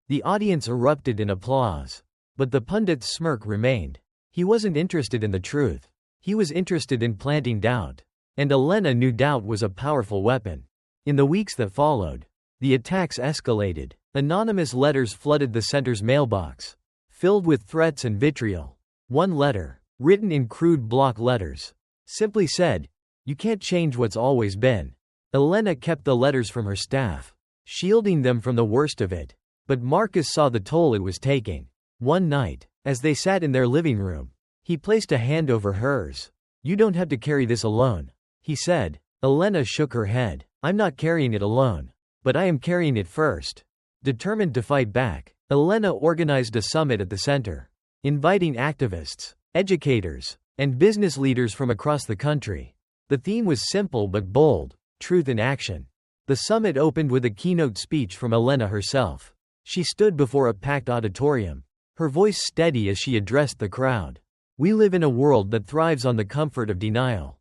The audience erupted in applause. But the pundit's smirk remained. He wasn't interested in the truth. He was interested in planting doubt. And Elena knew doubt was a powerful weapon. In the weeks that followed, the attacks escalated. Anonymous letters flooded the center's mailbox, filled with threats and vitriol. One letter, written in crude block letters, simply said, "You can't change what's always been." Elena kept the letters from her staff, shielding them from the worst of it. But Marcus saw the toll it was taking. One night, as they sat in their living room, he placed a hand over hers. "You don't have to carry this alone," he said. Elena shook her head. "I'm not carrying it alone. But I am carrying it first." Determined to fight back, Elena organized a summit at the center, inviting activists, educators, and business leaders from across the country. The theme was simple but bold: truth in action. The summit opened with a keynote speech from Elena herself. She stood before a packed auditorium, her voice steady as she addressed the crowd. "We live in a world that thrives on the comfort of denial,"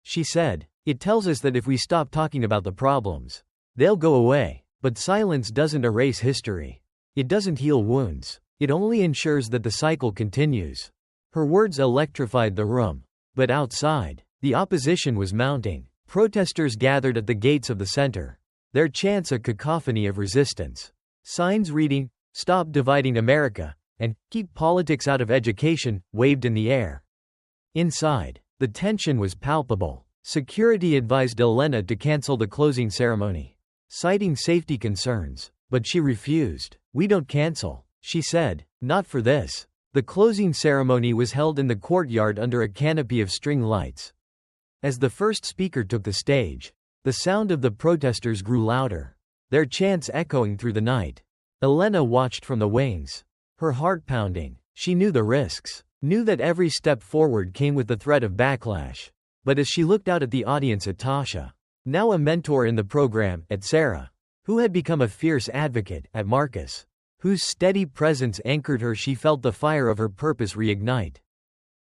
she said. "It tells us that if we stop talking about the problems, they'll go away. But silence doesn't erase history. It doesn't heal wounds. It only ensures that the cycle continues." Her words electrified the room. But outside, the opposition was mounting. Protesters gathered at the gates of the center, their chants a cacophony of resistance. Signs reading, "Stop dividing America," and "Keep politics out of education," waved in the air. Inside, the tension was palpable. Security advised Elena to cancel the closing ceremony, citing safety concerns. But she refused. "We don't cancel," she said. "Not for this." The closing ceremony was held in the courtyard under a canopy of string lights. As the first speaker took the stage, the sound of the protesters grew louder, their chants echoing through the night. Elena watched from the wings, her heart pounding. She knew the risks, knew that every step forward came with the threat of backlash. But as she looked out at the audience, at Tasha, now a mentor in the program, at Sarah, who had become a fierce advocate, at Marcus, whose steady presence anchored her, she felt the fire of her purpose reignite.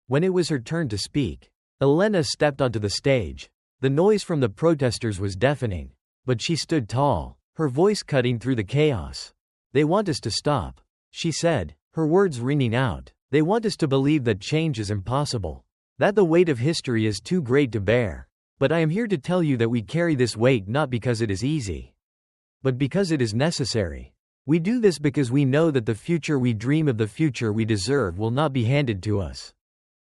When it was her turn to speak, Elena stepped onto the stage. The noise from the protesters was deafening, but she stood tall, her voice cutting through the chaos. "They want us to stop," she said, her words ringing out. "They want us to believe that change is impossible, that the weight of history is too great to bear. But I am here to tell you that we carry this weight not because it is easy, but because it is necessary. We do this because we know that the future we dream of, the future we deserve, will not be handed to us.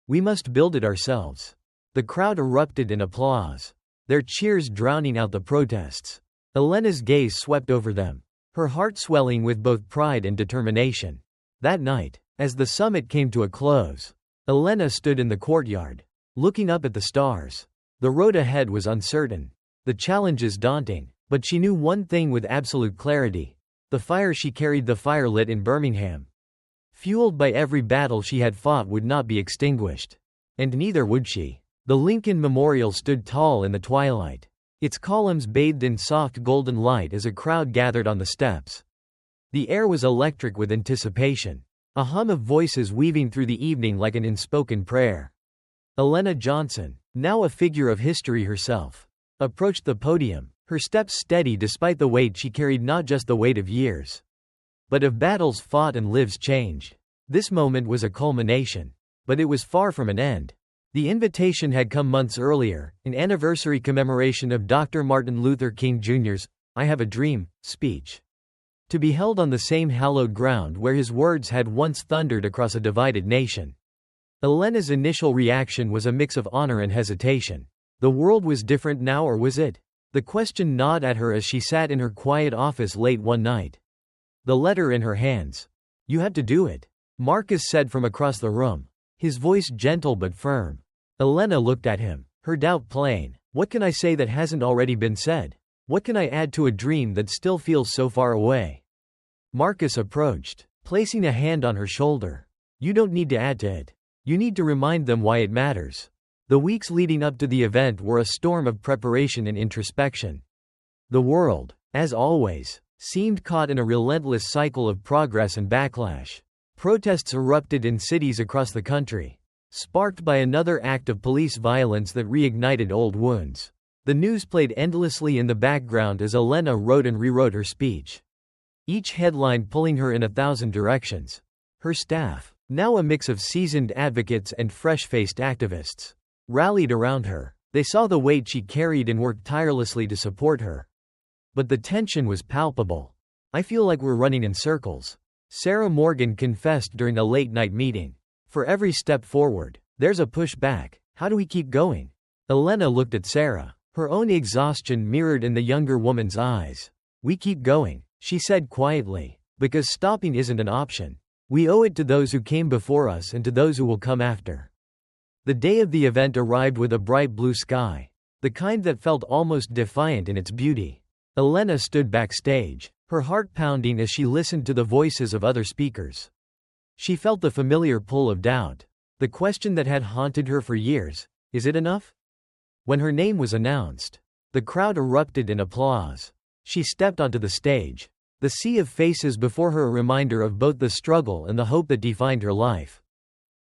We must build it ourselves." The crowd erupted in applause, their cheers drowning out the protests. Elena's gaze swept over them, her heart swelling with both pride and determination. That night, as the summit came to a close, Elena stood in the courtyard, looking up at the stars. The road ahead was uncertain, the challenges daunting, but she knew one thing with absolute clarity: the fire she carried, the fire lit in Birmingham, fueled by every battle she had fought, would not be extinguished. And neither would she. The Lincoln Memorial stood tall in the twilight, its columns bathed in soft golden light as a crowd gathered on the steps. The air was electric with anticipation, a hum of voices weaving through the evening like an unspoken prayer. Elena Johnson, now a figure of history herself, approached the podium, her steps steady despite the weight she carried, not just the weight of years, but of battles fought and lives changed. This moment was a culmination, but it was far from an end. The invitation had come months earlier, an anniversary commemoration of Dr. Martin Luther King Jr.'s "I Have a Dream" speech, to be held on the same hallowed ground where his words had once thundered across a divided nation. Elena's initial reaction was a mix of honor and hesitation. The world was different now, or was it? The question gnawed at her as she sat in her quiet office late one night, the letter in her hands. "You have to do it," Marcus said from across the room, his voice gentle but firm. Elena looked at him, her doubt plain. "What can I say that hasn't already been said? What can I add to a dream that still feels so far away?" Marcus approached, placing a hand on her shoulder. "You don't need to add to it. You need to remind them why it matters." The weeks leading up to the event were a storm of preparation and introspection. The world, as always, seemed caught in a relentless cycle of progress and backlash. Protests erupted in cities across the country, sparked by another act of police violence that reignited old wounds. The news played endlessly in the background as Elena wrote and rewrote her speech, each headline pulling her in 1,000 directions. Her staff, now a mix of seasoned advocates and fresh-faced activists, rallied around her. They saw the weight she carried and worked tirelessly to support her. But the tension was palpable. "I feel like we're running in circles," Sarah Morgan confessed during a late-night meeting. "For every step forward, there's a push back. How do we keep going?" Elena looked at Sarah. Her own exhaustion mirrored in the younger woman's eyes. "We keep going," she said quietly, "because stopping isn't an option. We owe it to those who came before us and to those who will come after." The day of the event arrived with a bright blue sky, the kind that felt almost defiant in its beauty. Elena stood backstage, her heart pounding as she listened to the voices of other speakers. She felt the familiar pull of doubt, the question that had haunted her for years: is it enough? When her name was announced, the crowd erupted in applause. She stepped onto the stage, the sea of faces before her a reminder of both the struggle and the hope that defined her life.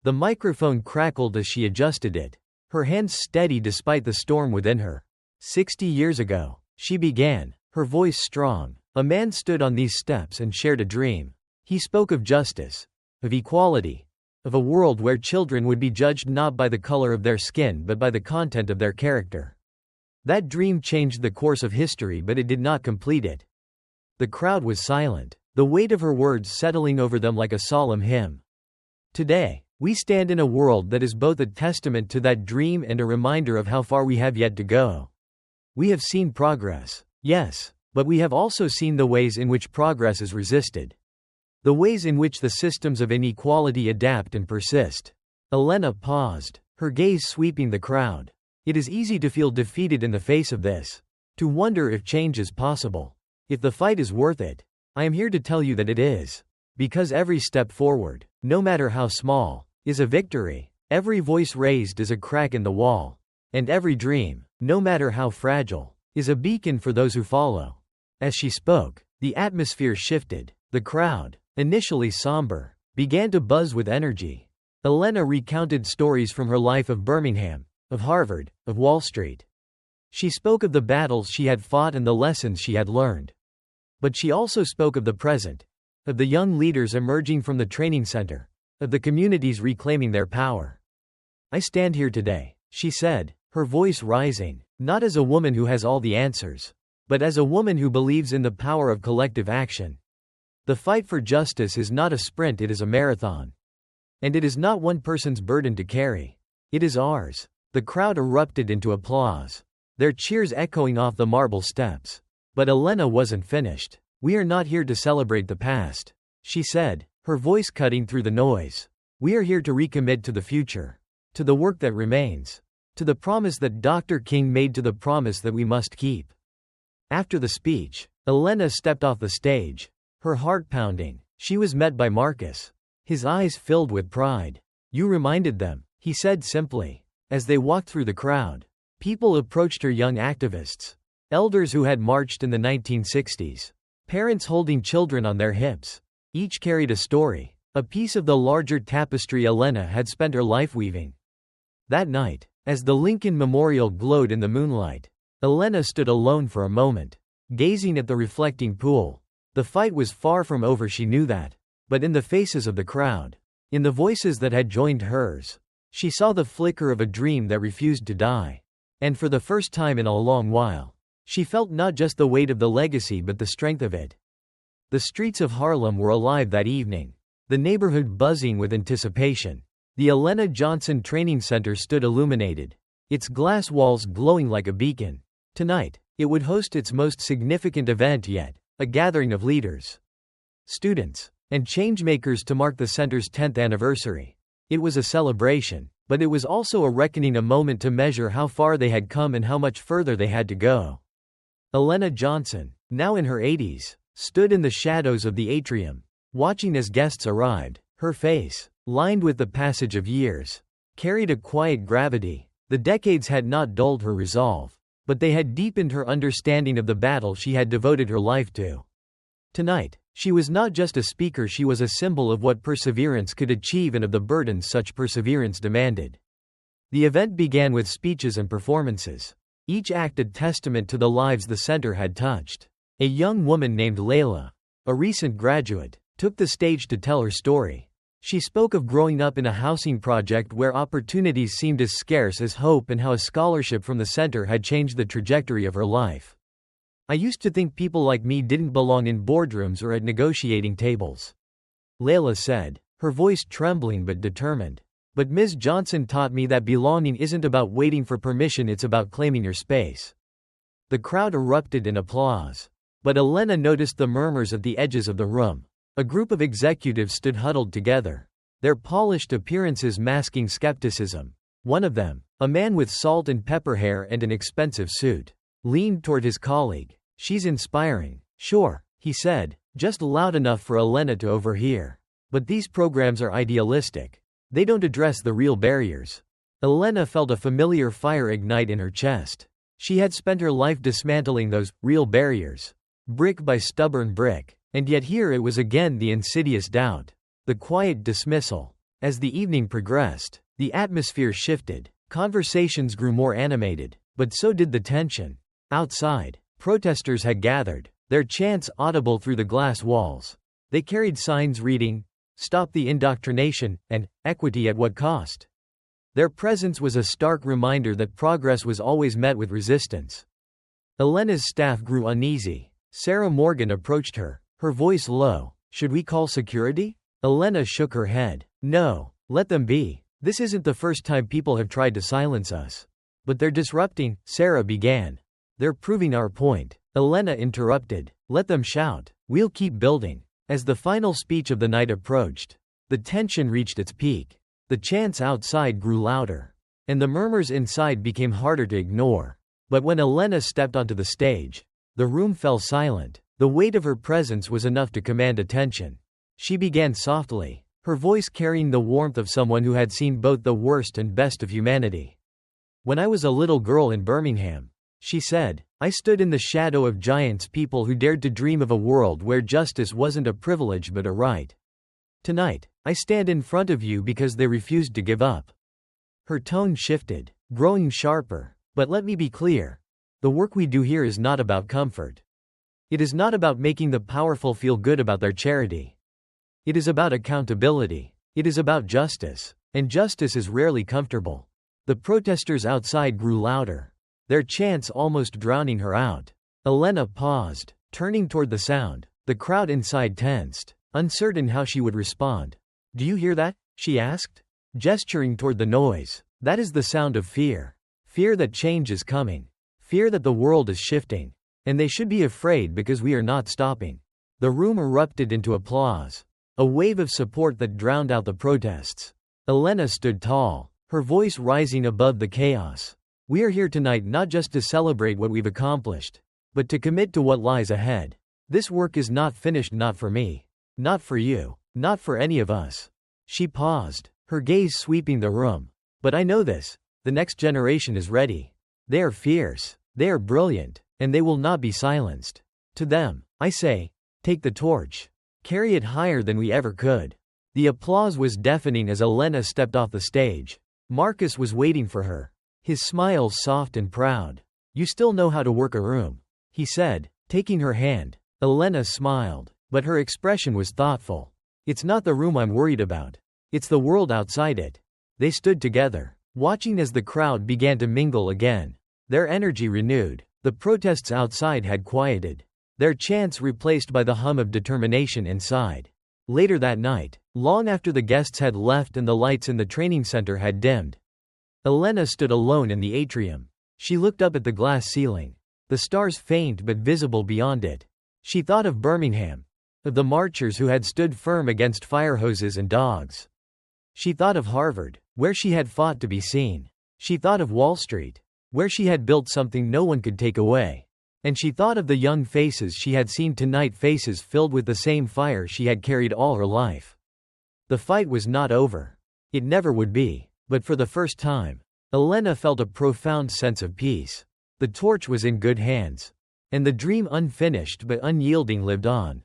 The microphone crackled as she adjusted it, her hands steady despite the storm within her. 60 years ago, she began, her voice strong. A man stood on these steps and shared a dream. He spoke of justice, of equality, of a world where children would be judged not by the color of their skin but by the content of their character. That dream changed the course of history, but it did not complete it. The crowd was silent, the weight of her words settling over them like a solemn hymn. Today, we stand in a world that is both a testament to that dream and a reminder of how far we have yet to go. We have seen progress, yes, but we have also seen the ways in which progress is resisted. The ways in which the systems of inequality adapt and persist. Elena paused, her gaze sweeping the crowd. It is easy to feel defeated in the face of this, to wonder if change is possible, if the fight is worth it. I am here to tell you that it is. Because every step forward, no matter how small, is a victory. Every voice raised is a crack in the wall. And every dream, no matter how fragile, is a beacon for those who follow. As she spoke, the atmosphere shifted. The crowd, initially somber, began to buzz with energy. Elena recounted stories from her life of Birmingham, of Harvard, of Wall Street. She spoke of the battles she had fought and the lessons she had learned. But she also spoke of the present, of the young leaders emerging from the training center, of the communities reclaiming their power. "I stand here today," she said, her voice rising, "not as a woman who has all the answers, but as a woman who believes in the power of collective action. The fight for justice is not a sprint, it is a marathon. And it is not one person's burden to carry. It is ours." The crowd erupted into applause, their cheers echoing off the marble steps. But Elena wasn't finished. "We are not here to celebrate the past," she said, her voice cutting through the noise. "We are here to recommit to the future, to the work that remains, to the promise that Dr. King made, to the promise that we must keep." After the speech, Elena stepped off the stage, her heart pounding. She was met by Marcus, his eyes filled with pride. "You reminded them," he said simply. As they walked through the crowd, people approached her, young activists, elders who had marched in the 1960s, parents holding children on their hips. Each carried a story, a piece of the larger tapestry Elena had spent her life weaving. That night, as the Lincoln Memorial glowed in the moonlight, Elena stood alone for a moment, gazing at the reflecting pool. The fight was far from over, she knew that. But in the faces of the crowd, in the voices that had joined hers, she saw the flicker of a dream that refused to die. And for the first time in a long while, she felt not just the weight of the legacy but the strength of it. The streets of Harlem were alive that evening, the neighborhood buzzing with anticipation. The Elena Johnson Training Center stood illuminated, its glass walls glowing like a beacon. Tonight, it would host its most significant event yet, a gathering of leaders, students, and changemakers to mark the center's 10th anniversary. It was a celebration, but it was also a reckoning, a moment to measure how far they had come and how much further they had to go. Elena Johnson, now in her 80s, stood in the shadows of the atrium, watching as guests arrived. Her face, lined with the passage of years, carried a quiet gravity. The decades had not dulled her resolve, but they had deepened her understanding of the battle she had devoted her life to. Tonight, She was not just a speaker, she was a symbol of what perseverance could achieve and of the burdens such perseverance demanded. The event began with speeches and performances. Each act a testament to the lives the center had touched. A young woman named Layla, a recent graduate, took the stage to tell her story. She spoke of growing up in a housing project where opportunities seemed as scarce as hope and how a scholarship from the center had changed the trajectory of her life. I used to think people like me didn't belong in boardrooms or at negotiating tables. Layla said, her voice trembling but determined. But Ms. Johnson taught me that belonging isn't about waiting for permission, it's about claiming your space. The crowd erupted in applause. But Elena noticed the murmurs at the edges of the room. A group of executives stood huddled together, their polished appearances masking skepticism. One of them, a man with salt and pepper hair and an expensive suit, leaned toward his colleague. She's inspiring. Sure, he said, just loud enough for Elena to overhear. But these programs are idealistic. They don't address the real barriers. Elena felt a familiar fire ignite in her chest. She had spent her life dismantling those real barriers, brick by stubborn brick. And yet here it was again, the insidious doubt, the quiet dismissal. As the evening progressed, the atmosphere shifted. Conversations grew more animated, but so did the tension. Outside, protesters had gathered, their chants audible through the glass walls. They carried signs reading, "Stop the indoctrination," and "Equity at what cost?" Their presence was a stark reminder that progress was always met with resistance. Elena's staff grew uneasy. Sarah Morgan approached her, her voice low. "Should we call security?" Elena shook her head. "No, let them be. This isn't the first time people have tried to silence us." "But they're disrupting," Sarah began. "They're proving our point," Elena interrupted. "Let them shout. We'll keep building." As the final speech of the night approached, the tension reached its peak. The chants outside grew louder, and the murmurs inside became harder to ignore. But when Elena stepped onto the stage, the room fell silent. The weight of her presence was enough to command attention. She began softly, her voice carrying the warmth of someone who had seen both the worst and best of humanity. "When I was a little girl in Birmingham," she said, "I stood in the shadow of giants, people who dared to dream of a world where justice wasn't a privilege but a right. Tonight, I stand in front of you because they refused to give up." Her tone shifted, growing sharper. "But let me be clear. The work we do here is not about comfort. It is not about making the powerful feel good about their charity. It is about accountability. It is about justice. And justice is rarely comfortable." The protesters outside grew louder, their chants almost drowning her out. Elena paused, turning toward the sound. The crowd inside tensed, uncertain how she would respond. "Do you hear that?" she asked, gesturing toward the noise. "That is the sound of fear. Fear that change is coming. Fear that the world is shifting. And they should be afraid because we are not stopping." The room erupted into applause, a wave of support that drowned out the protests. Elena stood tall, her voice rising above the chaos. "We are here tonight not just to celebrate what we've accomplished, but to commit to what lies ahead. This work is not finished, not for me, not for you, not for any of us." She paused, her gaze sweeping the room. "But I know this, the next generation is ready. They are fierce, they are brilliant, and they will not be silenced. To them, I say, take the torch. Carry it higher than we ever could." The applause was deafening as Elena stepped off the stage. Marcus was waiting for her, his smile soft and proud. "You still know how to work a room," he said, taking her hand. Elena smiled, but her expression was thoughtful. "It's not the room I'm worried about. It's the world outside it." They stood together, watching as the crowd began to mingle again, their energy renewed. The protests outside had quieted, their chants replaced by the hum of determination inside. Later that night, long after the guests had left and the lights in the training center had dimmed, Elena stood alone in the atrium. She looked up at the glass ceiling, the stars faint but visible beyond it. She thought of Birmingham, of the marchers who had stood firm against fire hoses and dogs. She thought of Harvard, where she had fought to be seen. She thought of Wall Street, where she had built something no one could take away. And she thought of the young faces she had seen tonight, faces filled with the same fire she had carried all her life. The fight was not over. It never would be. But for the first time, Elena felt a profound sense of peace. The torch was in good hands. And the dream, unfinished but unyielding, lived on.